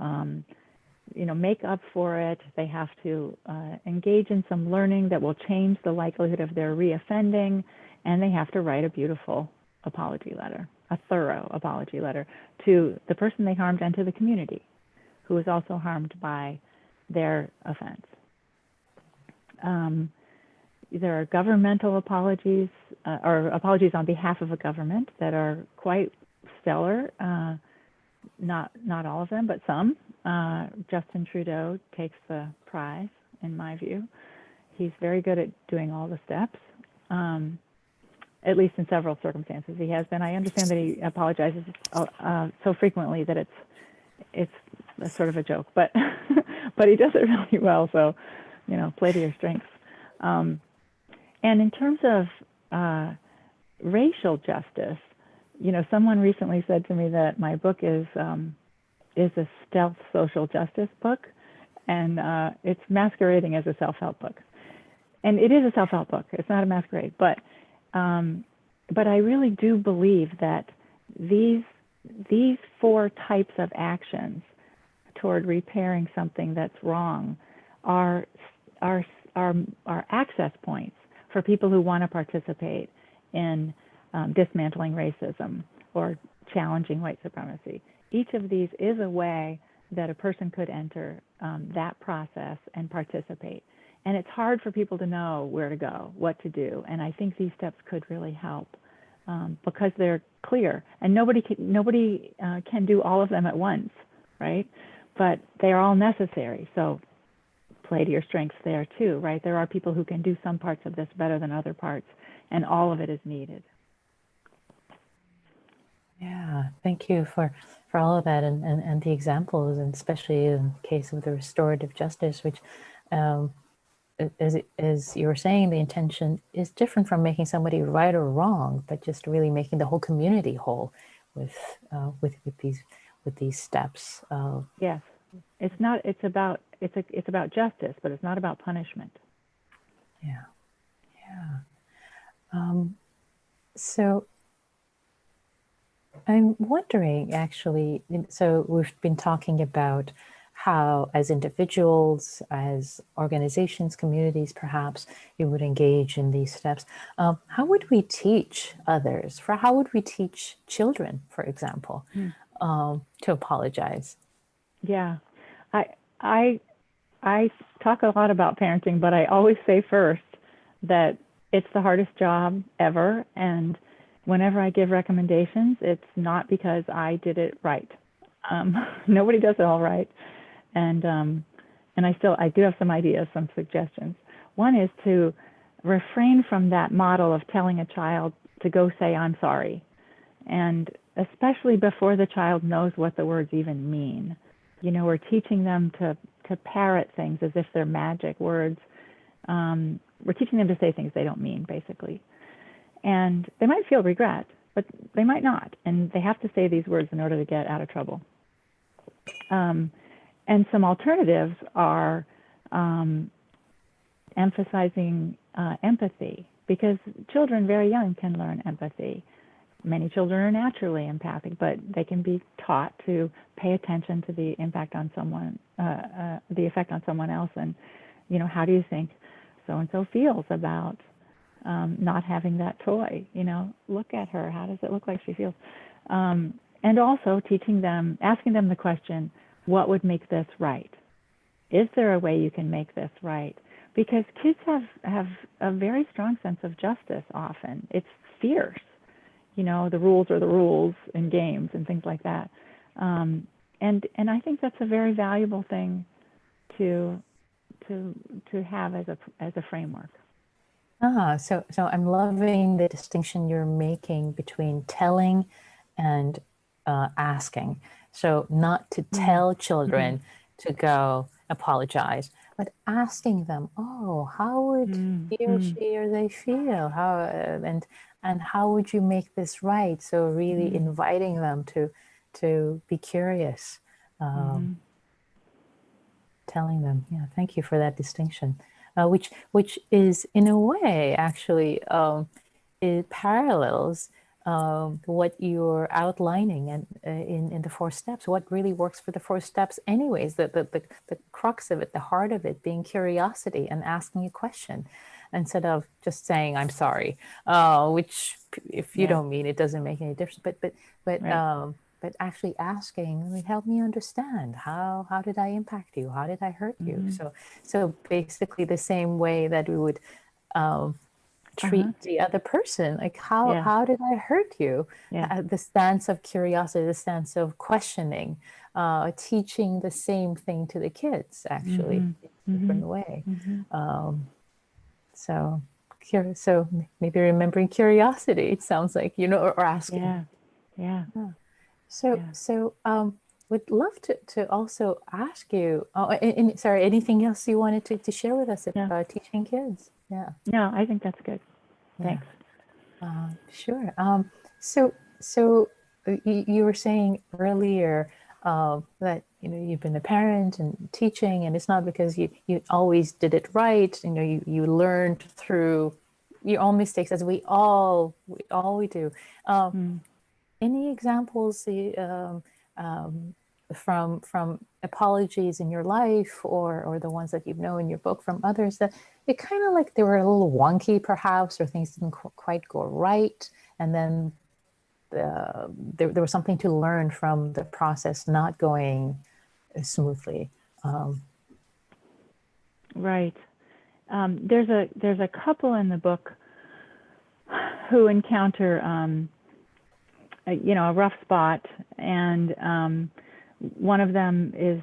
you know, make up for it. They have to engage in some learning that will change the likelihood of their reoffending, and they have to write a beautiful apology letter, a thorough apology letter to the person they harmed and to the community who is also harmed by their offense. There are governmental apologies or apologies on behalf of a government that are quite stellar. Not all of them, but some. Justin Trudeau takes the prize, in my view. He's very good at doing all the steps, at least in several circumstances. He has been. I understand that he apologizes so frequently that it's a sort of a joke, but but he does it really well. So, play to your strengths. And in terms of racial justice, someone recently said to me that my book is a stealth social justice book, and it's masquerading as a self-help book. And it is a self-help book. It's not a masquerade, but I really do believe that these 4 types of actions toward repairing something that's wrong are access points for people who want to participate in dismantling racism or challenging white supremacy. Each of these is a way that a person could enter that process and participate. And it's hard for people to know where to go, what to do. And I think these steps could really help because they're clear. And nobody can do all of them at once, right? But they are all necessary. So play to your strengths there too, right? There are people who can do some parts of this better than other parts, and all of it is needed. Yeah, thank you for all of that and the examples, and especially in the case of the restorative justice, which, as you were saying, the intention is different from making somebody right or wrong, but just really making the whole community whole with these steps. Yes, it's not. It's about justice, but it's not about punishment. Yeah, yeah. So I'm wondering, actually, so we've been talking about how, as individuals, as organizations, communities, perhaps, you would engage in these steps. How would we teach others? How would we teach children, for example, to apologize? Yeah, I talk a lot about parenting, but I always say first that it's the hardest job ever, and whenever I give recommendations, it's not because I did it right. Nobody does it all right, and I do have some ideas, some suggestions. One is to refrain from that model of telling a child to go say I'm sorry, and especially before the child knows what the words even mean. We're teaching them to parrot things as if they're magic words. We're teaching them to say things they don't mean, basically. And they might feel regret, but they might not. And they have to say these words in order to get out of trouble. And some alternatives are emphasizing empathy, because children very young can learn empathy. Many children are naturally empathic, but they can be taught to pay attention to the impact on someone, the effect on someone else. And, how do you think so-and-so feels about not having that toy? Look at her. How does it look like she feels? And also asking them the question, what would make this right? Is there a way you can make this right? Because kids have a very strong sense of justice often. It's fierce. The rules are the rules in games and things like that. And I think that's a very valuable thing to have as a framework. So I'm loving the distinction you're making between telling and asking. So not to tell children to go apologize, but asking them, how would he or she or they feel? How and how would you make this right? So really inviting them to be curious, telling them, thank you for that distinction, which is in a way actually it parallels what you're outlining and in the 4 steps, what really works for the 4 steps anyways, the crux of it, the heart of it being curiosity and asking a question instead of just saying I'm sorry, which if you don't mean it doesn't make any difference, but right. but actually asking, like, help me understand, how did I impact you? How did I hurt you? So basically the same way that we would treat the other person, like how did I hurt you? The stance of curiosity, the stance of questioning, teaching the same thing to the kids, actually, in a different way. So maybe remembering curiosity, it sounds like, or asking. So would love to also ask you, sorry, anything else you wanted to share with us about teaching kids? No, I think that's good. Thanks. Sure. So you were saying earlier that you've been a parent and teaching, and it's not because you always did it right. You learned through your own mistakes, as we all do. Any examples from apologies in your life, or the ones that in your book from others, that it kind of like they were a little wonky perhaps, or things didn't quite go right, and then there was something to learn from the process not going smoothly? Right. There's a couple in the book who encounter a rough spot, and one of them is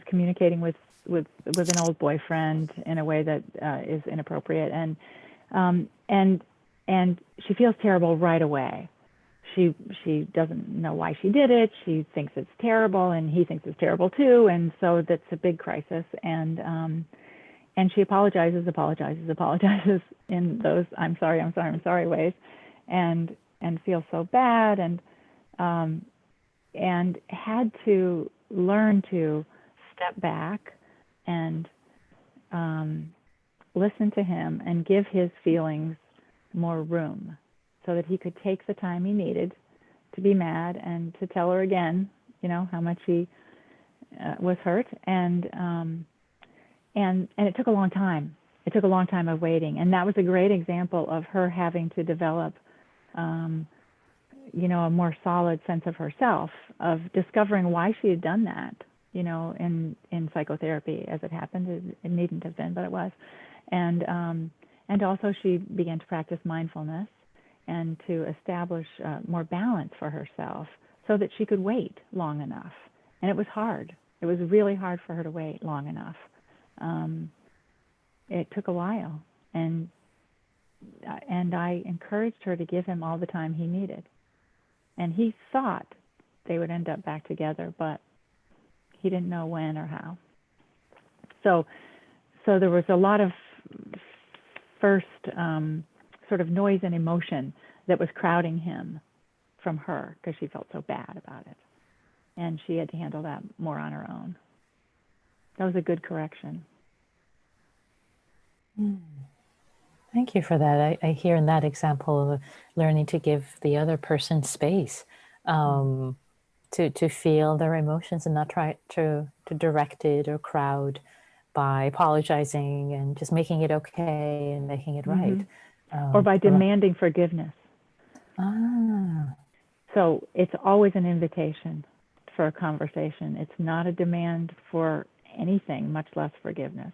communicating with an old boyfriend in a way that is inappropriate, and she feels terrible right away. She doesn't know why she did it. She thinks it's terrible, and he thinks it's terrible too, and so that's a big crisis. And she apologizes in those I'm sorry ways, and feels so bad, and had to learn to step back and listen to him and give his feelings more room, so that he could take the time he needed to be mad and to tell her again, how much he was hurt, and it took a long time. It took a long time of waiting, and that was a great example of her having to develop, a more solid sense of herself, of discovering why she had done that, in psychotherapy, as it happened. It needn't have been, but it was, and also she began to practice mindfulness and to establish more balance for herself, so that she could wait long enough. And it was hard. It was really hard for her to wait long enough. It took a while, and I encouraged her to give him all the time he needed. And he thought they would end up back together, but he didn't know when or how. So there was a lot of first sort of noise and emotion that was crowding him from her, because she felt so bad about it. And she had to handle that more on her own. That was a good correction. Thank you for that. I hear in that example of learning to give the other person space to feel their emotions, and not try to direct it or crowd by apologizing and just making it okay and making it right. Or by demanding forgiveness. So it's always an invitation for a conversation. It's not a demand for anything, much less forgiveness.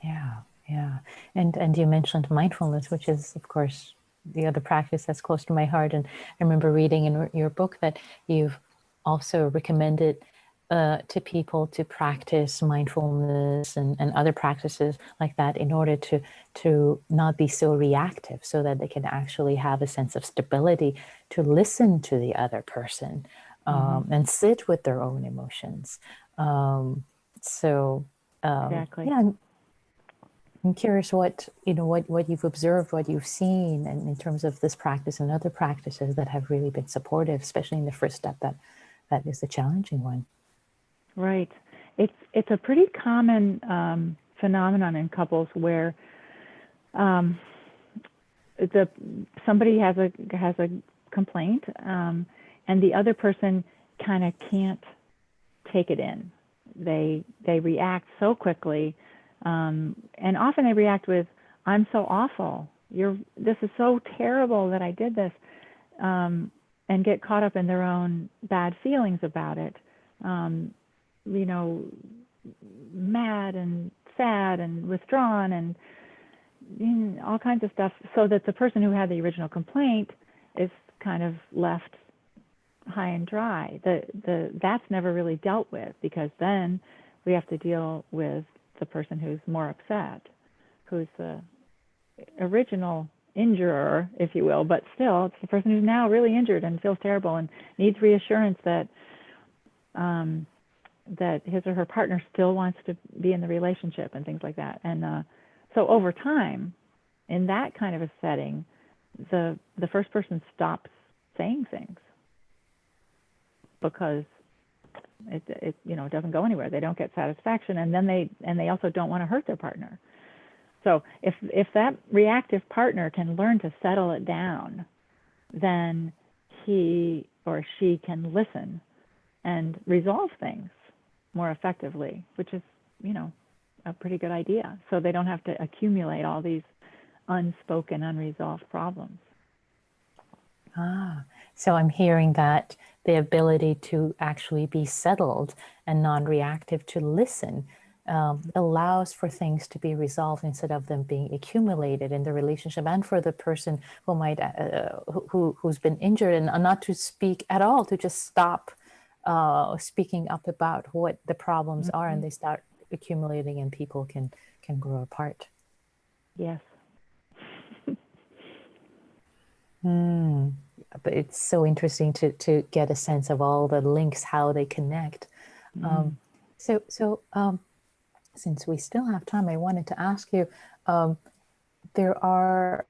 Yeah. And you mentioned mindfulness, which is, of course, the other practice that's close to my heart. And I remember reading in your book that you've also recommended to people to practice mindfulness and other practices like that, in order to not be so reactive, so that they can actually have a sense of stability to listen to the other person, and sit with their own emotions. Exactly. Yeah, I'm curious what you've observed, what you've seen, and in terms of this practice and other practices that have really been supportive, especially in the first step that is the challenging one. Right. It's a pretty common phenomenon in couples where somebody has a complaint, and the other person kind of can't take it in. They react so quickly, and often they react with, "I'm so awful. this is so terrible that I did this, and get caught up in their own bad feelings about it, you know, mad and sad and withdrawn and all kinds of stuff, so that the person who had the original complaint is kind of left high and dry. That's never really dealt with, because then we have to deal with the person who's more upset, who's the original injurer, if you will, but still it's the person who's now really injured and feels terrible and needs reassurance that that his or her partner still wants to be in the relationship and things like that. And so over time, in that kind of a setting, the first person stops saying things because it you know, doesn't go anywhere. They don't get satisfaction, and then they also don't want to hurt their partner. So if that reactive partner can learn to settle it down, then he or she can listen and resolve things more effectively, which is, you know, a pretty good idea. So they don't have to accumulate all these unspoken, unresolved problems. So I'm hearing that the ability to actually be settled and non-reactive, to listen, allows for things to be resolved instead of them being accumulated in the relationship, and for the person who might who's been injured, and not to speak at all, to just stop speaking up about what the problems are, and they start accumulating, and people can grow apart. Yes. But it's so interesting to get a sense of all the links, how they connect. So since we still have time, I wanted to ask you, there are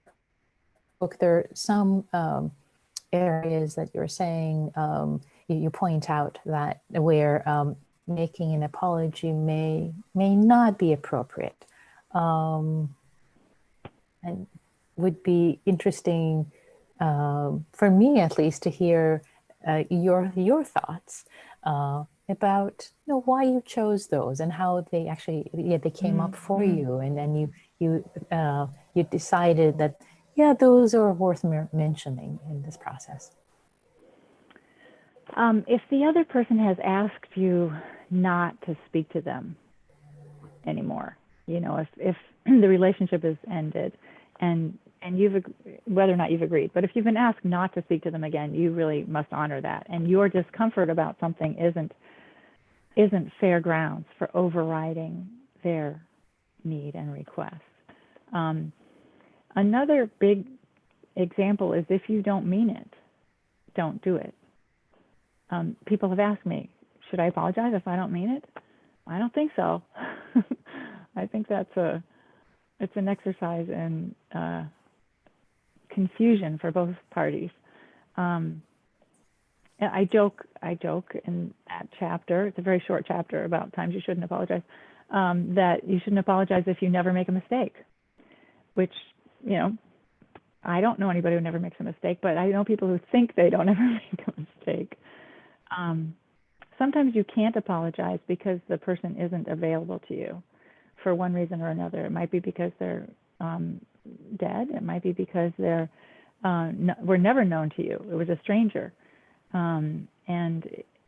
some areas that you're saying, you point out that where making an apology may not be appropriate, and would be interesting, for me at least, to hear your thoughts about, you know, why you chose those and how they actually they came up for you, and then you decided that those are worth mentioning in this process. If the other person has asked you not to speak to them anymore, you know, if the relationship is ended, and you've, whether or not you've agreed, but if you've been asked not to speak to them again, you really must honor that. And your discomfort about something isn't fair grounds for overriding their need and request. Another big example is, if you don't mean it, don't do it. People have asked me, should I apologize if I don't mean it? I don't think so. I think it's an exercise in confusion for both parties. And I joke in that chapter, it's a very short chapter about times you shouldn't apologize, that you shouldn't apologize if you never make a mistake, which, you know, I don't know anybody who never makes a mistake, but I know people who think they don't ever make a mistake. Sometimes you can't apologize because the person isn't available to you for one reason or another. It might be because they're dead. It might be because they're were never known to you. It was a stranger. And,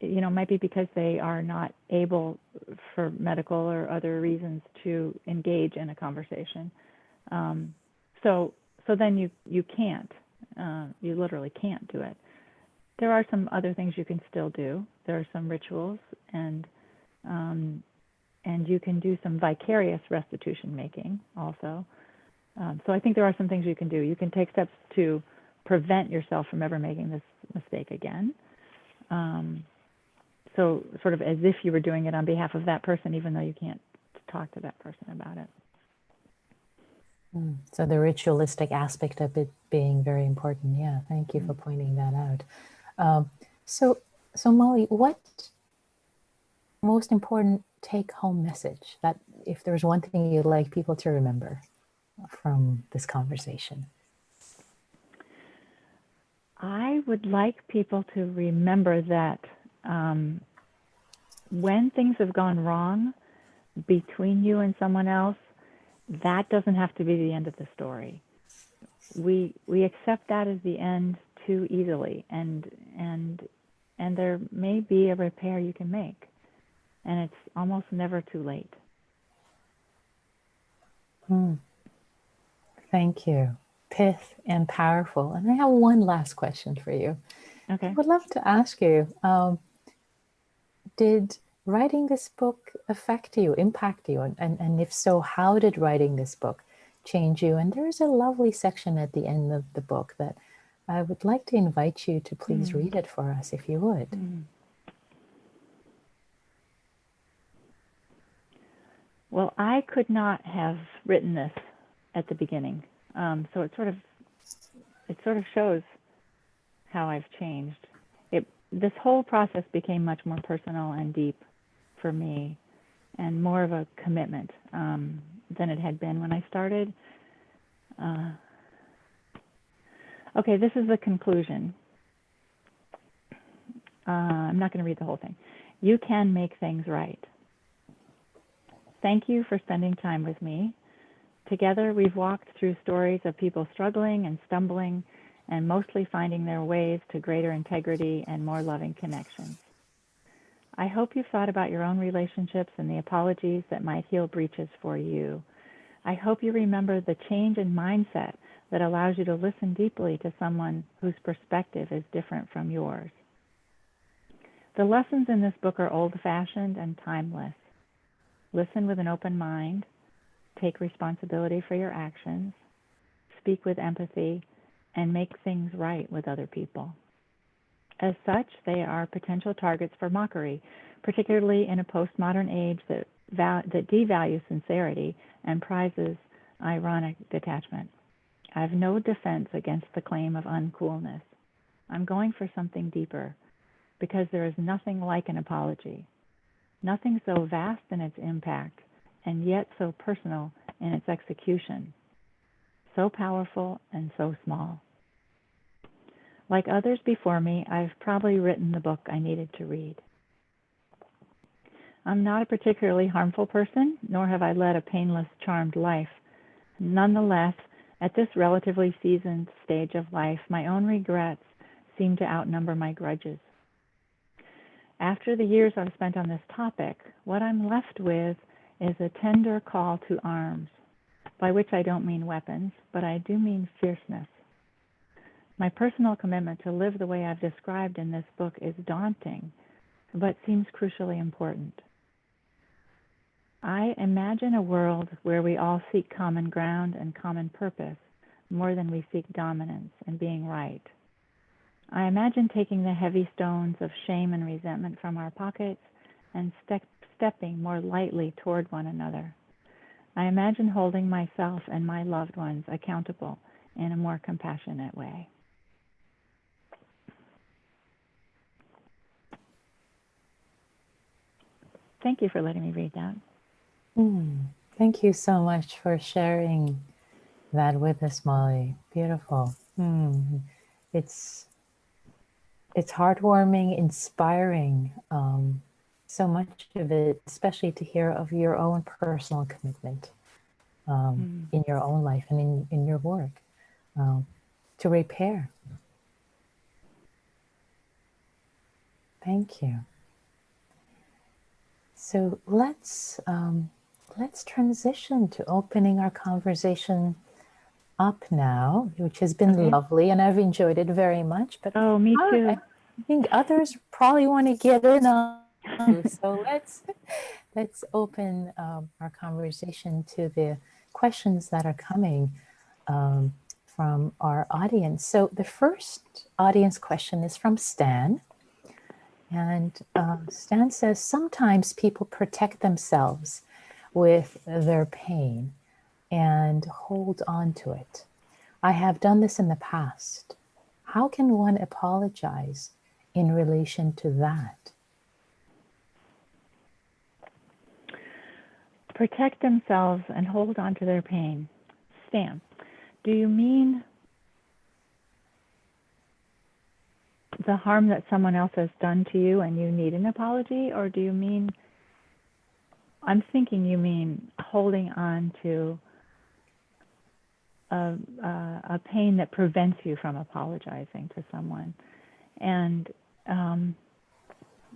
you know, it might be because they are not able, for medical or other reasons, to engage in a conversation. So then you can't. You literally can't do it. There are some other things you can still do. There are some rituals, and you can do some vicarious restitution making also. So I think there are some things you can do. You can take steps to prevent yourself from ever making this mistake again. So sort of as if you were doing it on behalf of that person, even though you can't talk to that person about it. So the ritualistic aspect of it being very important. Yeah, thank you for pointing that out. So Molly, what most important take-home message, that if there's one thing you'd like people to remember from this conversation? I would like people to remember that when things have gone wrong between you and someone else, that doesn't have to be the end of the story. we accept that as the end too easily, and there may be a repair you can make, and it's almost never too late. Thank you. Pith and powerful. And I have one last question for you. Okay. I would love to ask you, did writing this book affect you, impact you? And if so, how did writing this book change you? And there's a lovely section at the end of the book that I would like to invite you to please read it for us, if you would. Well, I could not have written this at the beginning, so it sort of shows how I've changed. This whole process became much more personal and deep for me, and more of a commitment than it had been when I started. Okay, this is the conclusion. I'm not going to read the whole thing. You can make things right. Thank you for spending time with me. Together, we've walked through stories of people struggling and stumbling, and mostly finding their ways to greater integrity and more loving connections. I hope you've thought about your own relationships and the apologies that might heal breaches for you. I hope you remember the change in mindset that allows you to listen deeply to someone whose perspective is different from yours. The lessons in this book are old-fashioned and timeless. Listen with an open mind, take responsibility for your actions, speak with empathy, and make things right with other people. As such, they are potential targets for mockery, particularly in a postmodern age that devalues sincerity and prizes ironic detachment. I have no defense against the claim of uncoolness. I'm going for something deeper, because there is nothing like an apology, nothing so vast in its impact, and yet so personal in its execution, so powerful and so small. Like others before me, I've probably written the book I needed to read. I'm not a particularly harmful person, nor have I led a painless, charmed life. Nonetheless, at this relatively seasoned stage of life, my own regrets seem to outnumber my grudges. After the years I've spent on this topic, what I'm left with is a tender call to arms, by which I don't mean weapons, but I do mean fierceness. My personal commitment to live the way I've described in this book is daunting, but seems crucially important. I imagine a world where we all seek common ground and common purpose more than we seek dominance and being right. I imagine taking the heavy stones of shame and resentment from our pockets and stepping more lightly toward one another. I imagine holding myself and my loved ones accountable in a more compassionate way. Thank you for letting me read that. Thank you so much for sharing that with us, Molly. Beautiful. It's heartwarming, inspiring. So much of it, especially to hear of your own personal commitment in your own life and in your work to repair. Thank you. So let's transition to opening our conversation up now, which has been lovely, and I've enjoyed it very much. But me too. I think others probably want to get in on it. So let's open our conversation to the questions that are coming from our audience. So the first audience question is from Stan. And Stan says, sometimes people protect themselves with their pain and hold on to it. I have done this in the past. How can one apologize in relation to that? Protect themselves and hold on to their pain. Stan, do you mean the harm that someone else has done to you and you need an apology? Or do you mean, I'm thinking you mean holding on to a pain that prevents you from apologizing to someone. And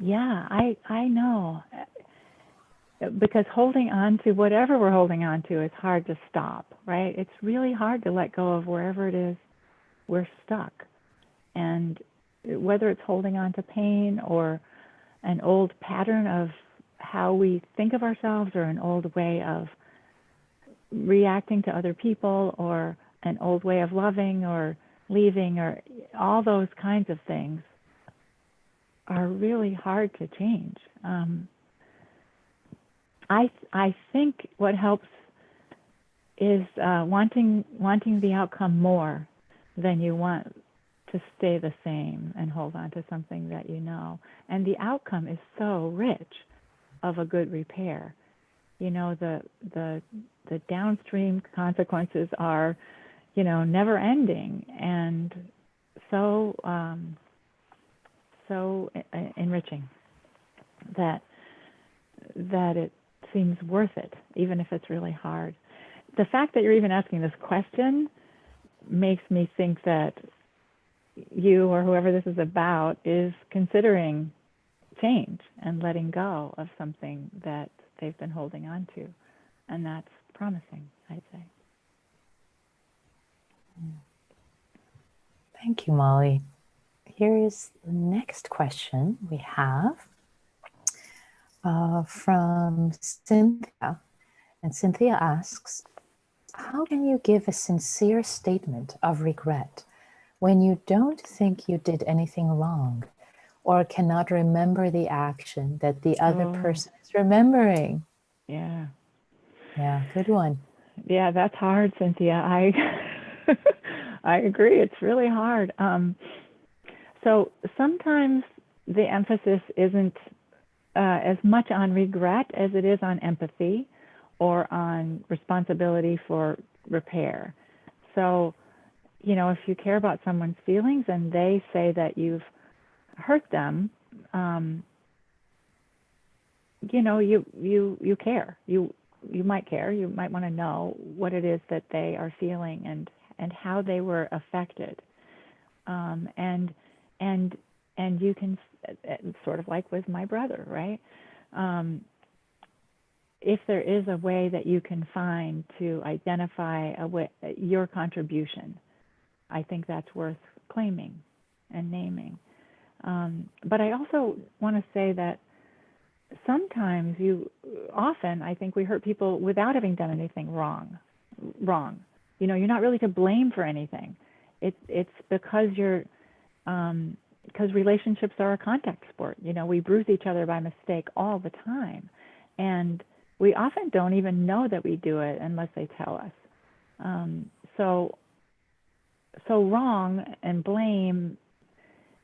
yeah, I know, because holding on to whatever we're holding on to is hard to stop, right? It's really hard to let go of wherever it is we're stuck. And whether it's holding on to pain or an old pattern of how we think of ourselves, or an old way of reacting to other people, or an old way of loving or leaving, or all those kinds of things are really hard to change. I think what helps is wanting the outcome more than you want to stay the same and hold on to something that you know. And the outcome is so rich of a good repair. You know, the downstream consequences are, you know, never ending, and so enriching that it seems worth it, even if it's really hard. The fact that you're even asking this question makes me think that you, or whoever this is about, is considering change and letting go of something that they've been holding on to. And that's promising, I'd say. Thank you, Molly. Here is the next question we have from Cynthia. And Cynthia asks, how can you give a sincere statement of regret when you don't think you did anything wrong, or cannot remember the action that the other person is remembering? Yeah. Yeah, good one. Yeah, that's hard, Cynthia. I agree. It's really hard. So sometimes the emphasis isn't as much on regret as it is on empathy or on responsibility for repair. So, you know, if you care about someone's feelings and they say that you've hurt them, you know, you care. You might care. You might want to know what it is that they are feeling and how they were affected. And you can, sort of like with my brother, right? If there is a way that you can find to identify your contribution, I think that's worth claiming and naming. But I also want to say that sometimes often I think we hurt people without having done anything wrong. You know, you're not really to blame for anything. It's because because relationships are a contact sport. You know, we bruise each other by mistake all the time. And we often don't even know that we do it unless they tell us. So wrong and blame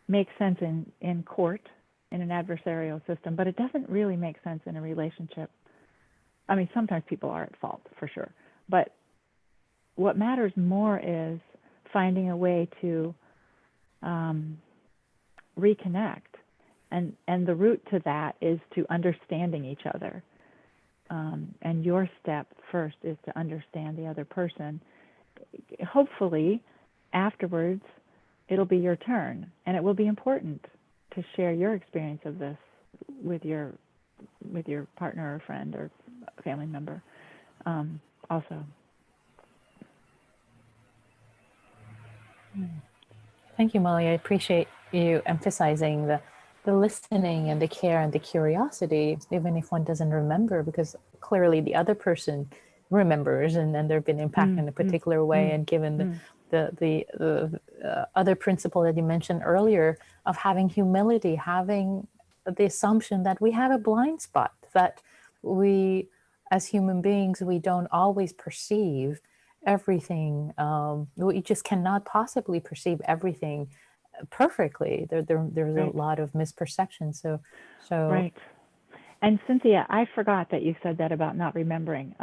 makes sense in court, in an adversarial system, but it doesn't really make sense in a relationship. I mean, sometimes people are at fault, for sure. But what matters more is finding a way to reconnect. And the route to that is to understanding each other. And your step first is to understand the other person. Hopefully, afterwards, it'll be your turn. And it will be important to share your experience of this with your partner or friend or family member also. Thank you, Molly. I appreciate you emphasizing the listening and the care and the curiosity, even if one doesn't remember, because clearly the other person remembers and they've been impacted in a particular way. And given the other principle that you mentioned earlier of having humility, having the assumption that we have a blind spot, that we, as human beings, we don't always perceive everything. We just cannot possibly perceive everything perfectly. There's right. A lot of misperception. So right. And Cynthia, I forgot that you said that about not remembering,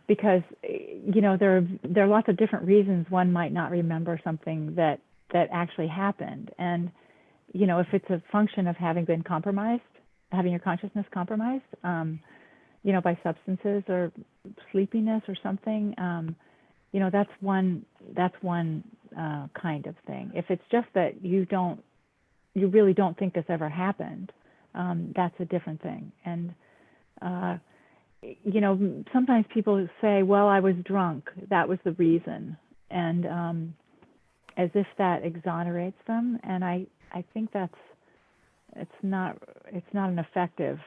because you know there are lots of different reasons one might not remember something that actually happened. And you know, if it's a function of having been compromised, having your consciousness compromised, you know, by substances or sleepiness or something, that's one kind of thing. If it's just that you really don't think this ever happened, that's a different thing. And sometimes people say, well, I was drunk, that was the reason, and as if that exonerates them. And I think it's not an effective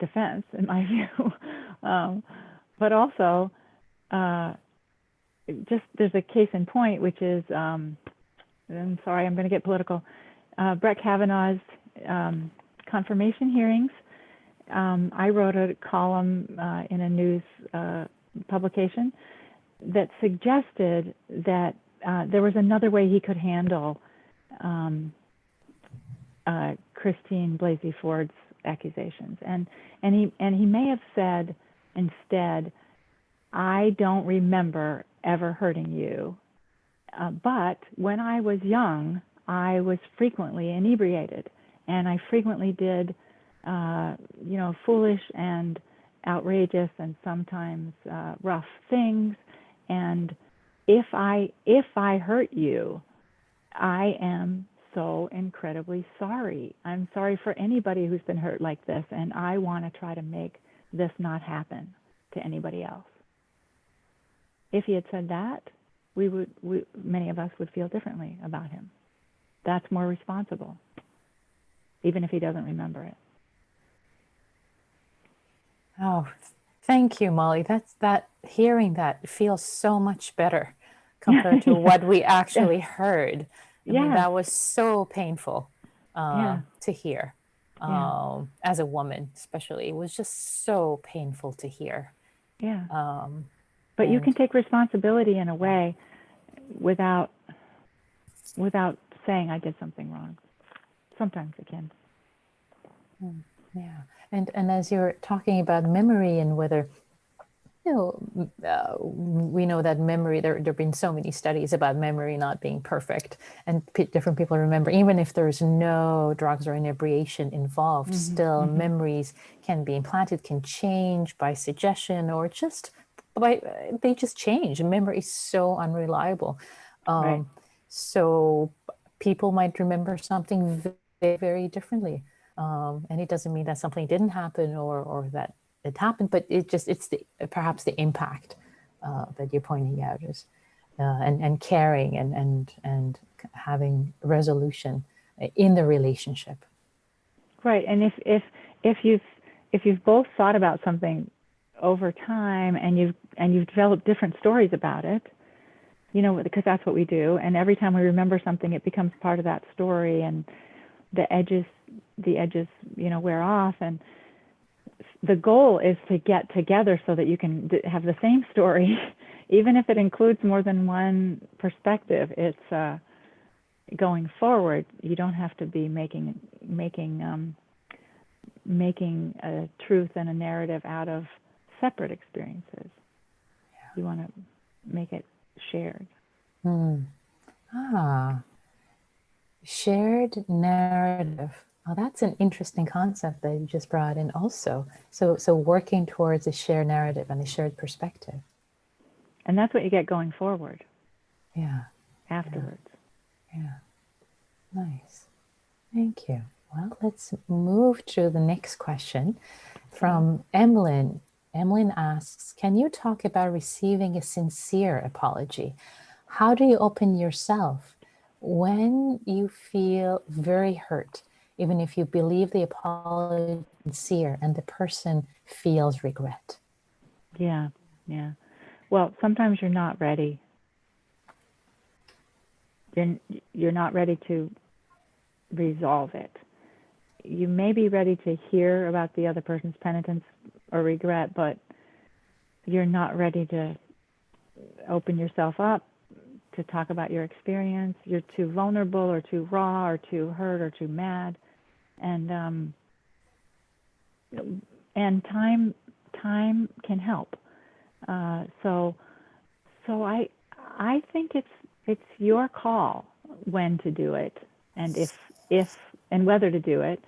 defense, in my view. But also, there's a case in point, which is, I'm sorry, I'm going to get political. Brett Kavanaugh's confirmation hearings. I wrote a column in a news publication that suggested that there was another way he could handle Christine Blasey Ford's accusations, and he may have said instead, I don't remember ever hurting you, but when I was young, I was frequently inebriated, and I frequently did foolish and outrageous and sometimes rough things, and if I hurt you, I am so incredibly sorry. I'm sorry for anybody who's been hurt like this, and I want to try to make this not happen to anybody else. If he had said that, many of us would feel differently about him. That's more responsible, even if he doesn't remember it. Oh, thank you, Molly. Hearing that feels so much better compared to what we actually heard. I mean, that was so painful to hear. As a woman, especially, it was just so painful to hear. But you can take responsibility in a way without saying I did something wrong. Sometimes it can. Yeah, and as you're talking about memory and whether, we know that memory, there have been so many studies about memory not being perfect, and different people remember, even if there's no drugs or inebriation involved, still memories can be implanted, can change by suggestion, or they just change. Memory is so unreliable. So people might remember something very, very differently. And it doesn't mean that something didn't happen or that it happened, but it's perhaps the impact that you're pointing out is, and caring and having resolution in the relationship. Right, and if you've both thought about something over time and you've developed different stories about it, because that's what we do, and every time we remember something, it becomes part of that story, and the edges wear off, and the goal is to get together so that you can have the same story, even if it includes more than one perspective. It's going forward. You don't have to be making a truth and a narrative out of separate experiences. You want to make it shared. Shared narrative. Oh, that's an interesting concept that you just brought in also. So working towards a shared narrative and a shared perspective. And that's what you get going forward. Afterwards. Nice. Thank you. Well, let's move to the next question from Emlyn. Emlyn asks, can you talk about receiving a sincere apology? How do you open yourself when you feel very hurt, even if you believe the apology is sincere and the person feels regret? Yeah. Well, sometimes you're not ready. You're not ready to resolve it. You may be ready to hear about the other person's penitence or regret, but you're not ready to open yourself up to talk about your experience. You're too vulnerable or too raw or too hurt or too mad. And time can help. So I think it's your call when to do it, and if and whether to do it.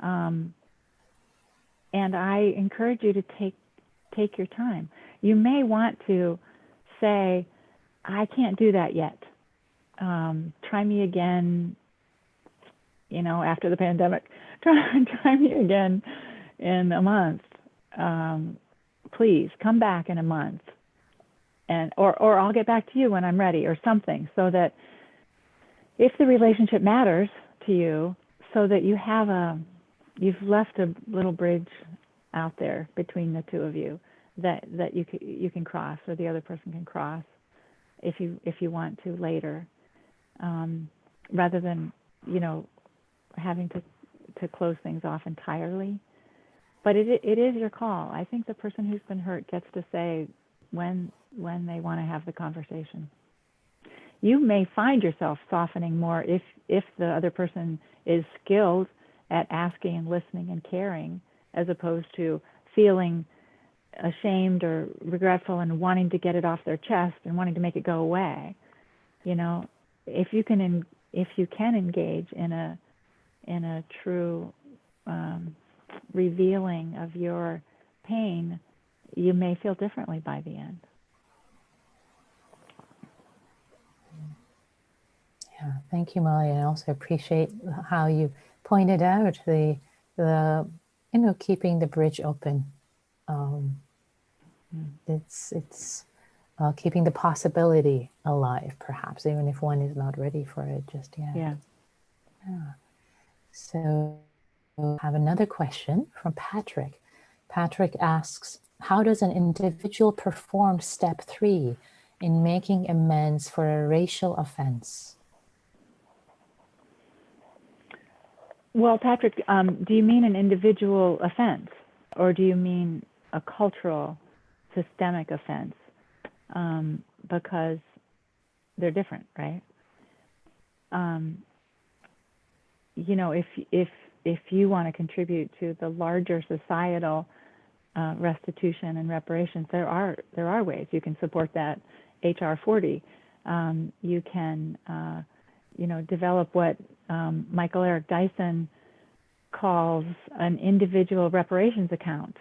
And I encourage you to take your time. you may want to say, I can't do that yet. Try me again, after the pandemic. Try me again in a month. Please come back in a month, or I'll get back to you when I'm ready, or something, so that if the relationship matters to you, so that you've left a little bridge out there between the two of you that you can cross, or the other person can cross if you want to later, rather than having to close things off entirely. But it is your call. I think the person who's been hurt gets to say when they want to have the conversation. You may find yourself softening more if the other person is skilled at asking and listening and caring, as opposed to feeling ashamed or regretful and wanting to get it off their chest and wanting to make it go away. If you can engage in a true revealing of your pain, you may feel differently by the end. Yeah, thank you, Molly. And I also appreciate how you pointed out the keeping the bridge open. It's keeping the possibility alive, perhaps, even if one is not ready for it just yet. Yeah. So I have another question from Patrick. Patrick asks, how does an individual perform step 3 in making amends for a racial offense? Well, Patrick, do you mean an individual offense, or do you mean a cultural, systemic offense? Because they're different, right? If you want to contribute to the larger societal restitution and reparations, there are ways you can support that. HR 40. You can develop what Michael Eric Dyson calls an individual reparations account,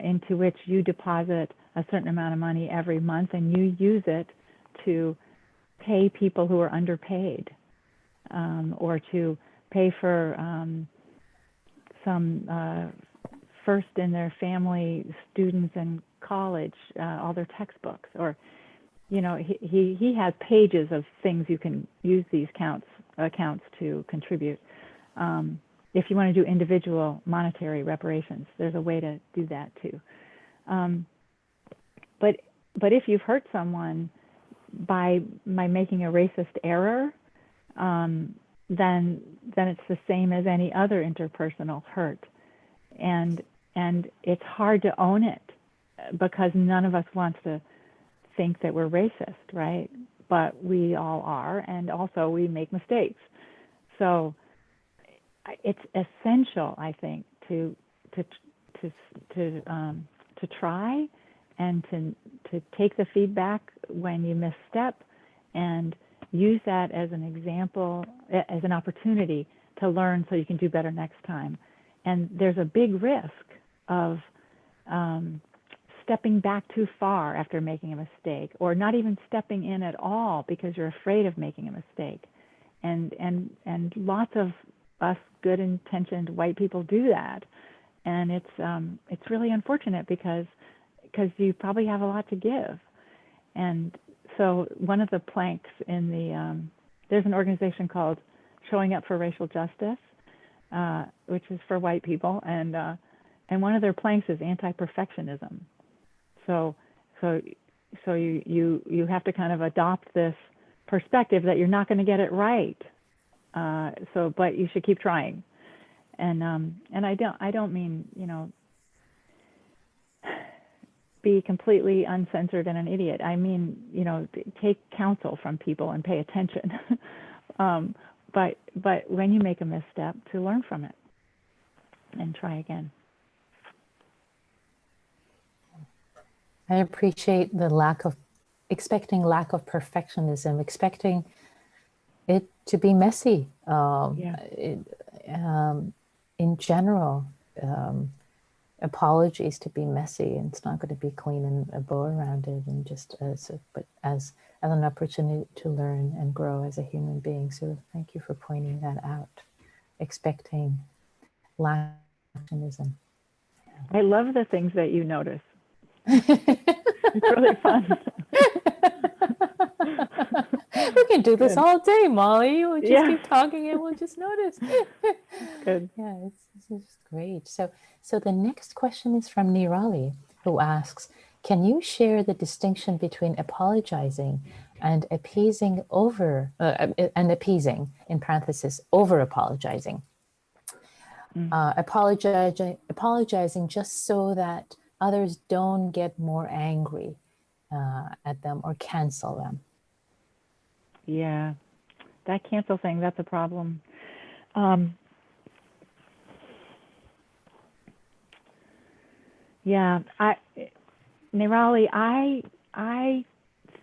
into which you deposit a certain amount of money every month, and you use it to pay people who are underpaid, or to pay for some first in their family students in college, all their textbooks, or he has pages of things you can use these accounts to contribute. If you want to do individual monetary reparations, there's a way to do that too. But if you've hurt someone by making a racist error, then it's the same as any other interpersonal hurt, and it's hard to own it, because none of us wants to think that we're racist, right? But we all are, and also we make mistakes. So it's essential, I think, to try and to take the feedback when you misstep, and use that as an example, as an opportunity to learn so you can do better next time. And there's a big risk of stepping back too far after making a mistake, or not even stepping in at all because you're afraid of making a mistake. And lots of us good-intentioned white people do that, and it's really unfortunate because you probably have a lot to give. And so one of the planks in there's an organization called Showing Up for Racial Justice, which is for white people, and one of their planks is anti-perfectionism. So you have to kind of adopt this perspective that you're not going to get it right. But you should keep trying. And I don't mean, be completely uncensored and an idiot. I mean, take counsel from people and pay attention. But when you make a misstep, to learn from it and try again. I appreciate the lack of perfectionism, expecting it to be messy. In general, apologies to be messy, and it's not going to be clean and a bow around it, and just but as an opportunity to learn and grow as a human being. So thank you for pointing that out. Expecting lactionism. I love the things that you notice. It's really fun. We can do this all day, Molly. We'll just keep talking and we'll just notice. Good. Yeah, it's just great. So the next question is from Nirali, who asks, can you share the distinction between apologizing and appeasing in parenthesis, over apologizing? Apologizing just so that others don't get more angry at them or cancel them. Yeah, that cancel thing, that's a problem. Yeah, Nirali, I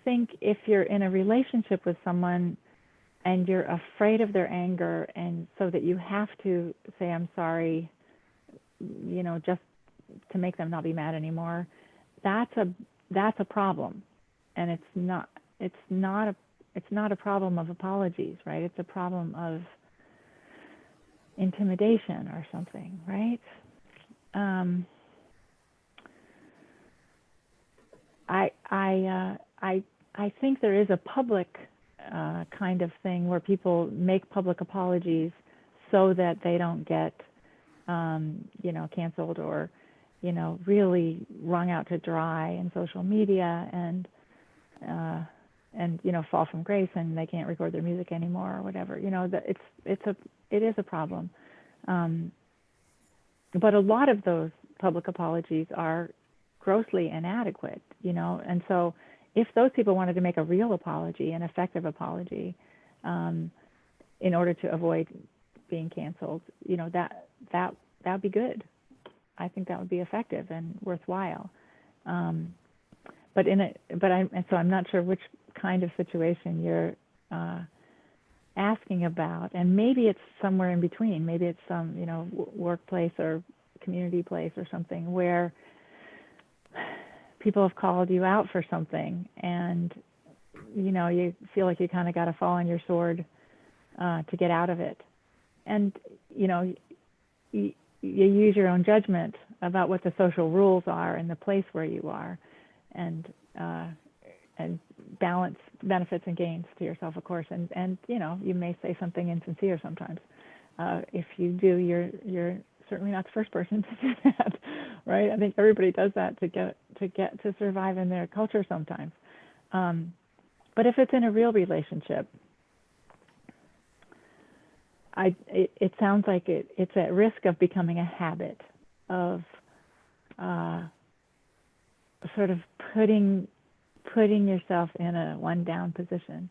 think if you're in a relationship with someone and you're afraid of their anger, and so that you have to say, I'm sorry, just to make them not be mad anymore, that's a problem. And it's not a problem of apologies, right? It's a problem of intimidation or something, right? I think there is a public kind of thing where people make public apologies so that they don't get, canceled or, really wrung out to dry in social media and fall from grace and they can't record their music anymore or whatever. It is a problem. But a lot of those public apologies are grossly inadequate, and so if those people wanted to make a real apology, an effective apology, in order to avoid being canceled, that would be good. I think that would be effective and worthwhile. So I'm not sure which kind of situation you're asking about, and maybe it's somewhere in between. Maybe it's some workplace or community place or something where people have called you out for something, and you feel like you kind of got to fall on your sword to get out of it, and you use your own judgment about what the social rules are in the place where you are, and balance benefits and gains to yourself, of course, and you may say something insincere sometimes. If you do, you're certainly not the first person to do that, right? I think everybody does that to survive in their culture sometimes. But if it's in a real relationship, it sounds like it's at risk of becoming a habit of sort of putting yourself in a one down position,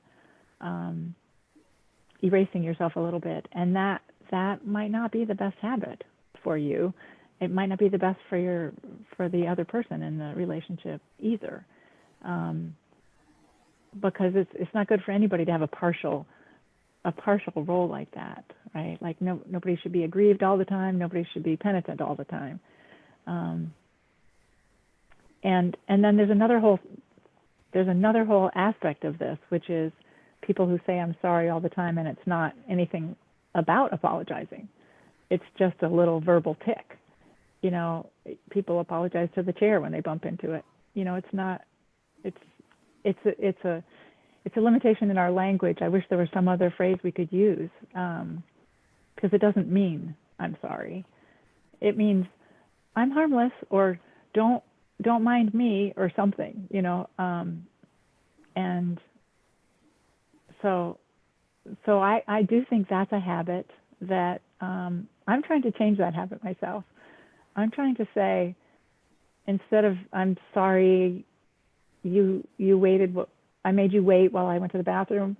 erasing yourself a little bit, and that might not be the best habit for you. It might not be the best for the other person in the relationship either, because it's not good for anybody to have a partial role like that, right? Like nobody should be aggrieved all the time. Nobody should be penitent all the time. And then there's another whole aspect of this, which is people who say I'm sorry all the time, and it's not anything about apologizing. It's just a little verbal tick. People apologize to the chair when they bump into it. It's not. It's a limitation in our language. I wish there was some other phrase we could use, because it doesn't mean I'm sorry. It means I'm harmless, or don't mind me, or something. And so I do think that's a habit that I'm trying to change that habit myself. I'm trying to say, instead of I'm sorry you waited, I made you wait while I went to the bathroom,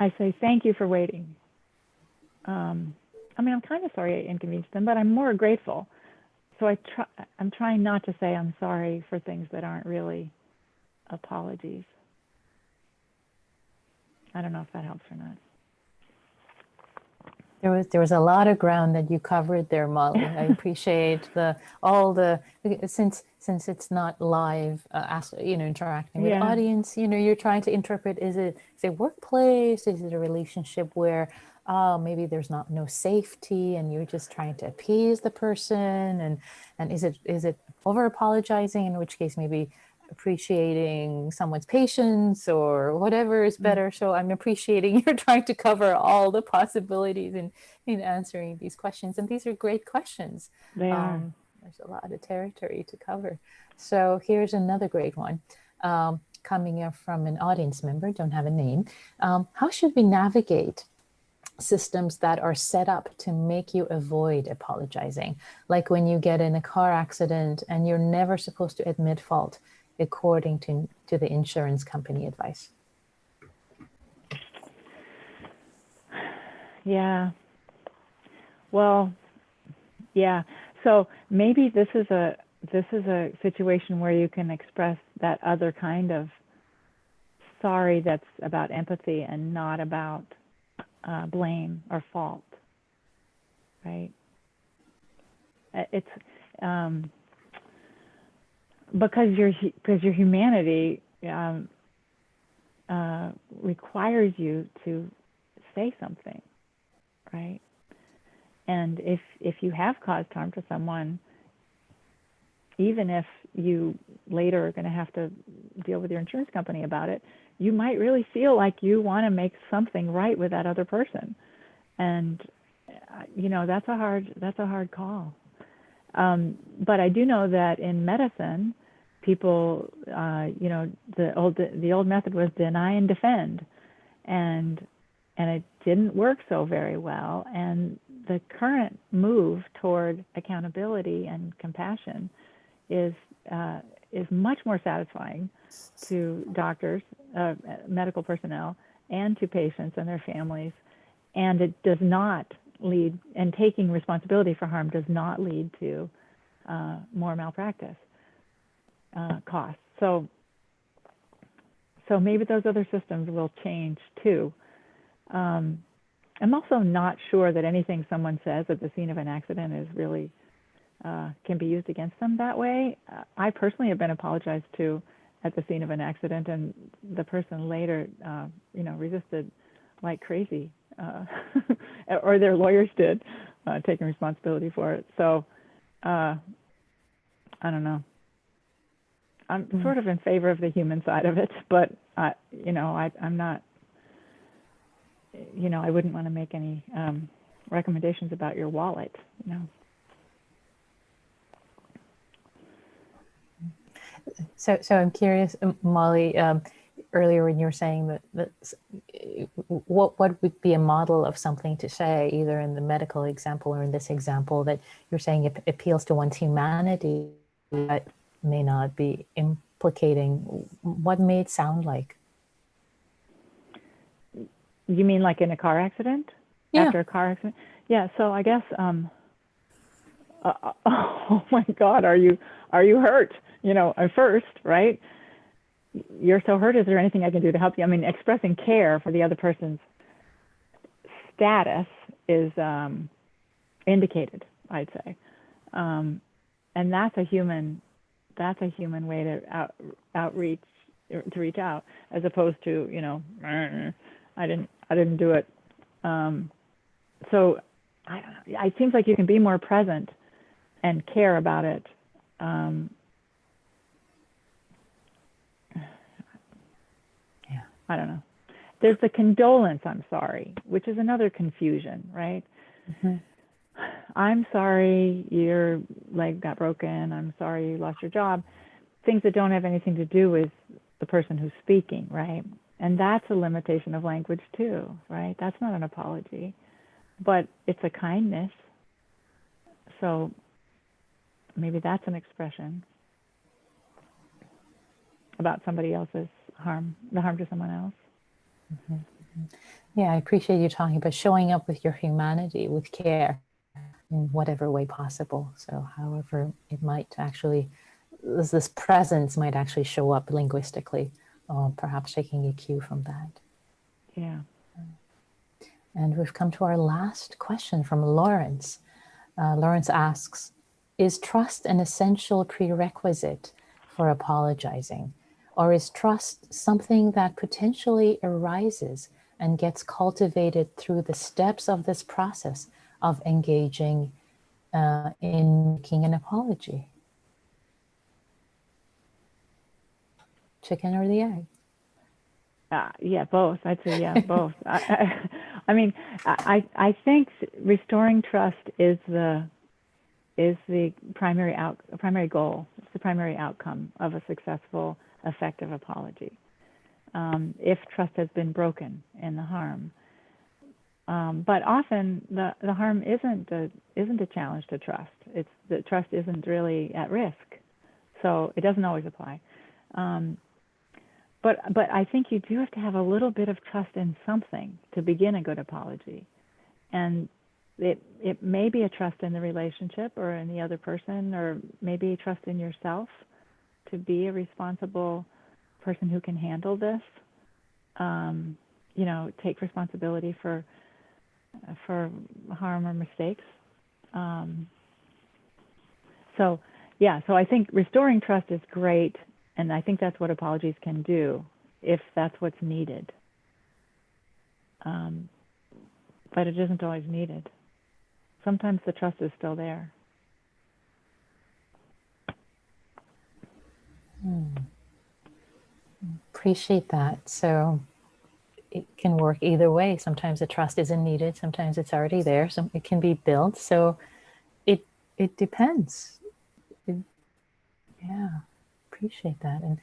I say thank you for waiting. I'm kind of sorry I inconvenienced them, but I'm more grateful. So I'm trying not to say I'm sorry for things that aren't really apologies. I don't know if that helps or not. There was a lot of ground that you covered there, Molly. I appreciate since it's not live, interacting with Yeah. audience. You're trying to interpret: is it workplace? Is it a relationship where maybe there's no safety, and you're just trying to appease the person, and is it over apologizing? In which case, maybe appreciating someone's patience or whatever is better. So I'm appreciating you're trying to cover all the possibilities in answering these questions. And these are great questions. They are. There's a lot of territory to cover. So here's another great one. Coming up from an audience member, don't have a name. How should we navigate systems that are set up to make you avoid apologizing? Like when you get in a car accident and you're never supposed to admit fault, according to the insurance company advice. Yeah. Well, yeah. So maybe this is a situation where you can express that other kind of sorry that's about empathy and not about blame or fault, right? It's because your humanity requires you to say something, right? And if you have caused harm to someone, even if you later are going to have to deal with your insurance company about it, you might really feel like you want to make something right with that other person, and that's a hard call. But I do know that in medicine, people, the old method was deny and defend, and it didn't work so very well. And the current move toward accountability and compassion is much more satisfying to doctors, medical personnel, and to patients and their families. And it does not lead, and taking responsibility for harm does not lead to more malpractice costs. So maybe those other systems will change too. I'm also not sure that anything someone says at the scene of an accident is really can be used against them that way. I personally have been apologized to at the scene of an accident, and the person later, resisted like crazy, or their lawyers did, taking responsibility for it. So I don't know. I'm sort of in favor of the human side of it, but I'm not. I wouldn't want to make any recommendations about your wallet. So I'm curious, Molly. Earlier, when you were saying that what would be a model of something to say, either in the medical example or in this example, that you're saying it appeals to one's humanity, but may not be implicating? What may it sound like? You mean like in a car accident? Yeah. After a car accident? Yeah. So I guess, oh my God, are you hurt? At first, right? You're so hurt. Is there anything I can do to help you? I mean, expressing care for the other person's status is indicated, I'd say, and that's a human way to reach out, as opposed to I didn't do it. So I don't know. It seems like you can be more present and care about it. I don't know. There's the condolence, I'm sorry, which is another confusion, right? Mm-hmm. I'm sorry your leg got broken. I'm sorry you lost your job. Things that don't have anything to do with the person who's speaking, right? And that's a limitation of language too, right? That's not an apology, but it's a kindness. So maybe that's an expression about somebody else's harm, the harm to someone else. Mm-hmm. Yeah, I appreciate you talking about showing up with your humanity, with care, in whatever way possible. So however it might actually, this presence might actually show up linguistically, or perhaps taking a cue from that. Yeah. And we've come to our last question from Lawrence. Lawrence asks, is trust an essential prerequisite for apologizing? Or is trust something that potentially arises and gets cultivated through the steps of this process of engaging in making an apology? Chicken or the egg? Yeah, both. I'd say yeah, both. I mean, I think restoring trust is the primary goal. It's the primary outcome of a successful, effective apology. If trust has been broken in the harm, but often the harm isn't a challenge to trust. It's that trust isn't really at risk, so it doesn't always apply. But I think you do have to have a little bit of trust in something to begin a good apology, and it may be a trust in the relationship or in the other person, or maybe trust in yourself to be a responsible person who can handle this. Take responsibility for harm or mistakes. So I think restoring trust is great, and I think that's what apologies can do if that's what's needed. But it isn't always needed. Sometimes the trust is still there. Appreciate that. So it can work either way. Sometimes the trust isn't needed. Sometimes it's already there. So it can be built. So it depends. Yeah, appreciate that. And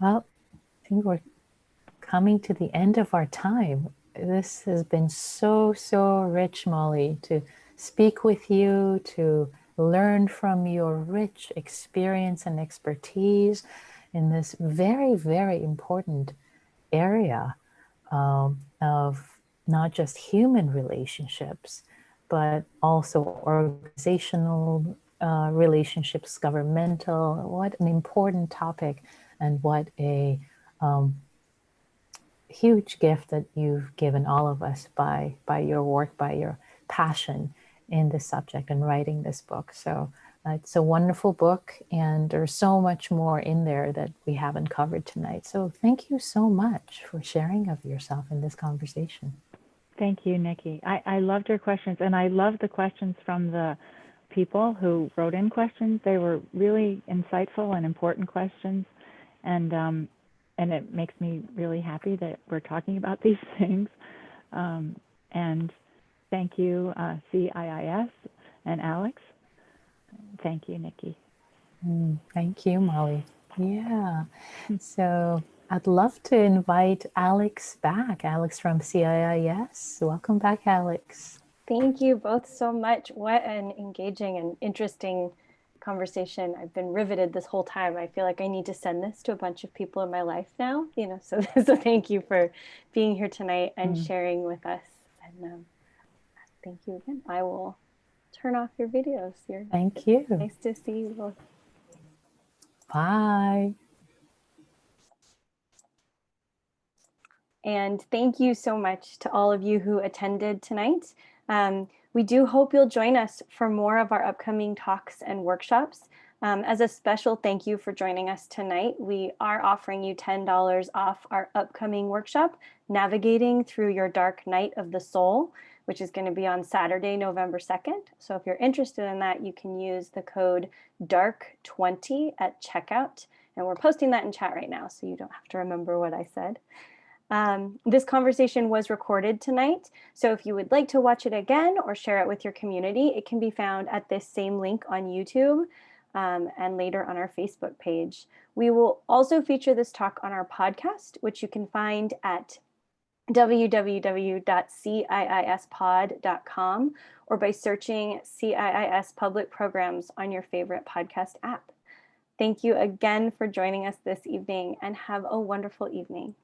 well, I think we're coming to the end of our time. This has been so rich, Molly, to speak with you, to learn from your rich experience and expertise in this very, very important area of not just human relationships, but also organizational relationships, governmental. What an important topic, and what a huge gift that you've given all of us by your work, by your passion in this subject and writing this book. So it's a wonderful book, and there's so much more in there that we haven't covered tonight. So thank you so much for sharing of yourself in this conversation. Thank you, Nikki. I loved your questions, and I loved the questions from the people who wrote in questions. They were really insightful and important questions, and it makes me really happy that we're talking about these things. And thank you, CIIS and Alex. Thank you, Nikki. Thank you, Molly. Yeah. So I'd love to invite Alex back. Alex from CIIS. Welcome back, Alex. Thank you both so much. What an engaging and interesting conversation. I've been riveted this whole time. I feel like I need to send this to a bunch of people in my life now, so thank you for being here tonight and sharing with us. And thank you again. I will turn off your videos here. Thank you. Nice to see you both. Bye. And thank you so much to all of you who attended tonight. We do hope you'll join us for more of our upcoming talks and workshops. As a special thank you for joining us tonight, we are offering you $10 off our upcoming workshop, Navigating Through Your Dark Night of the Soul, which is going to be on Saturday, November 2nd. So if you're interested in that, you can use the code DARK20 at checkout. And we're posting that in chat right now, so you don't have to remember what I said. This conversation was recorded tonight, so if you would like to watch it again or share it with your community, it can be found at this same link on YouTube and later on our Facebook page. We will also feature this talk on our podcast, which you can find at www.ciispod.com or by searching CIIS Public Programs on your favorite podcast app. Thank you again for joining us this evening, and have a wonderful evening.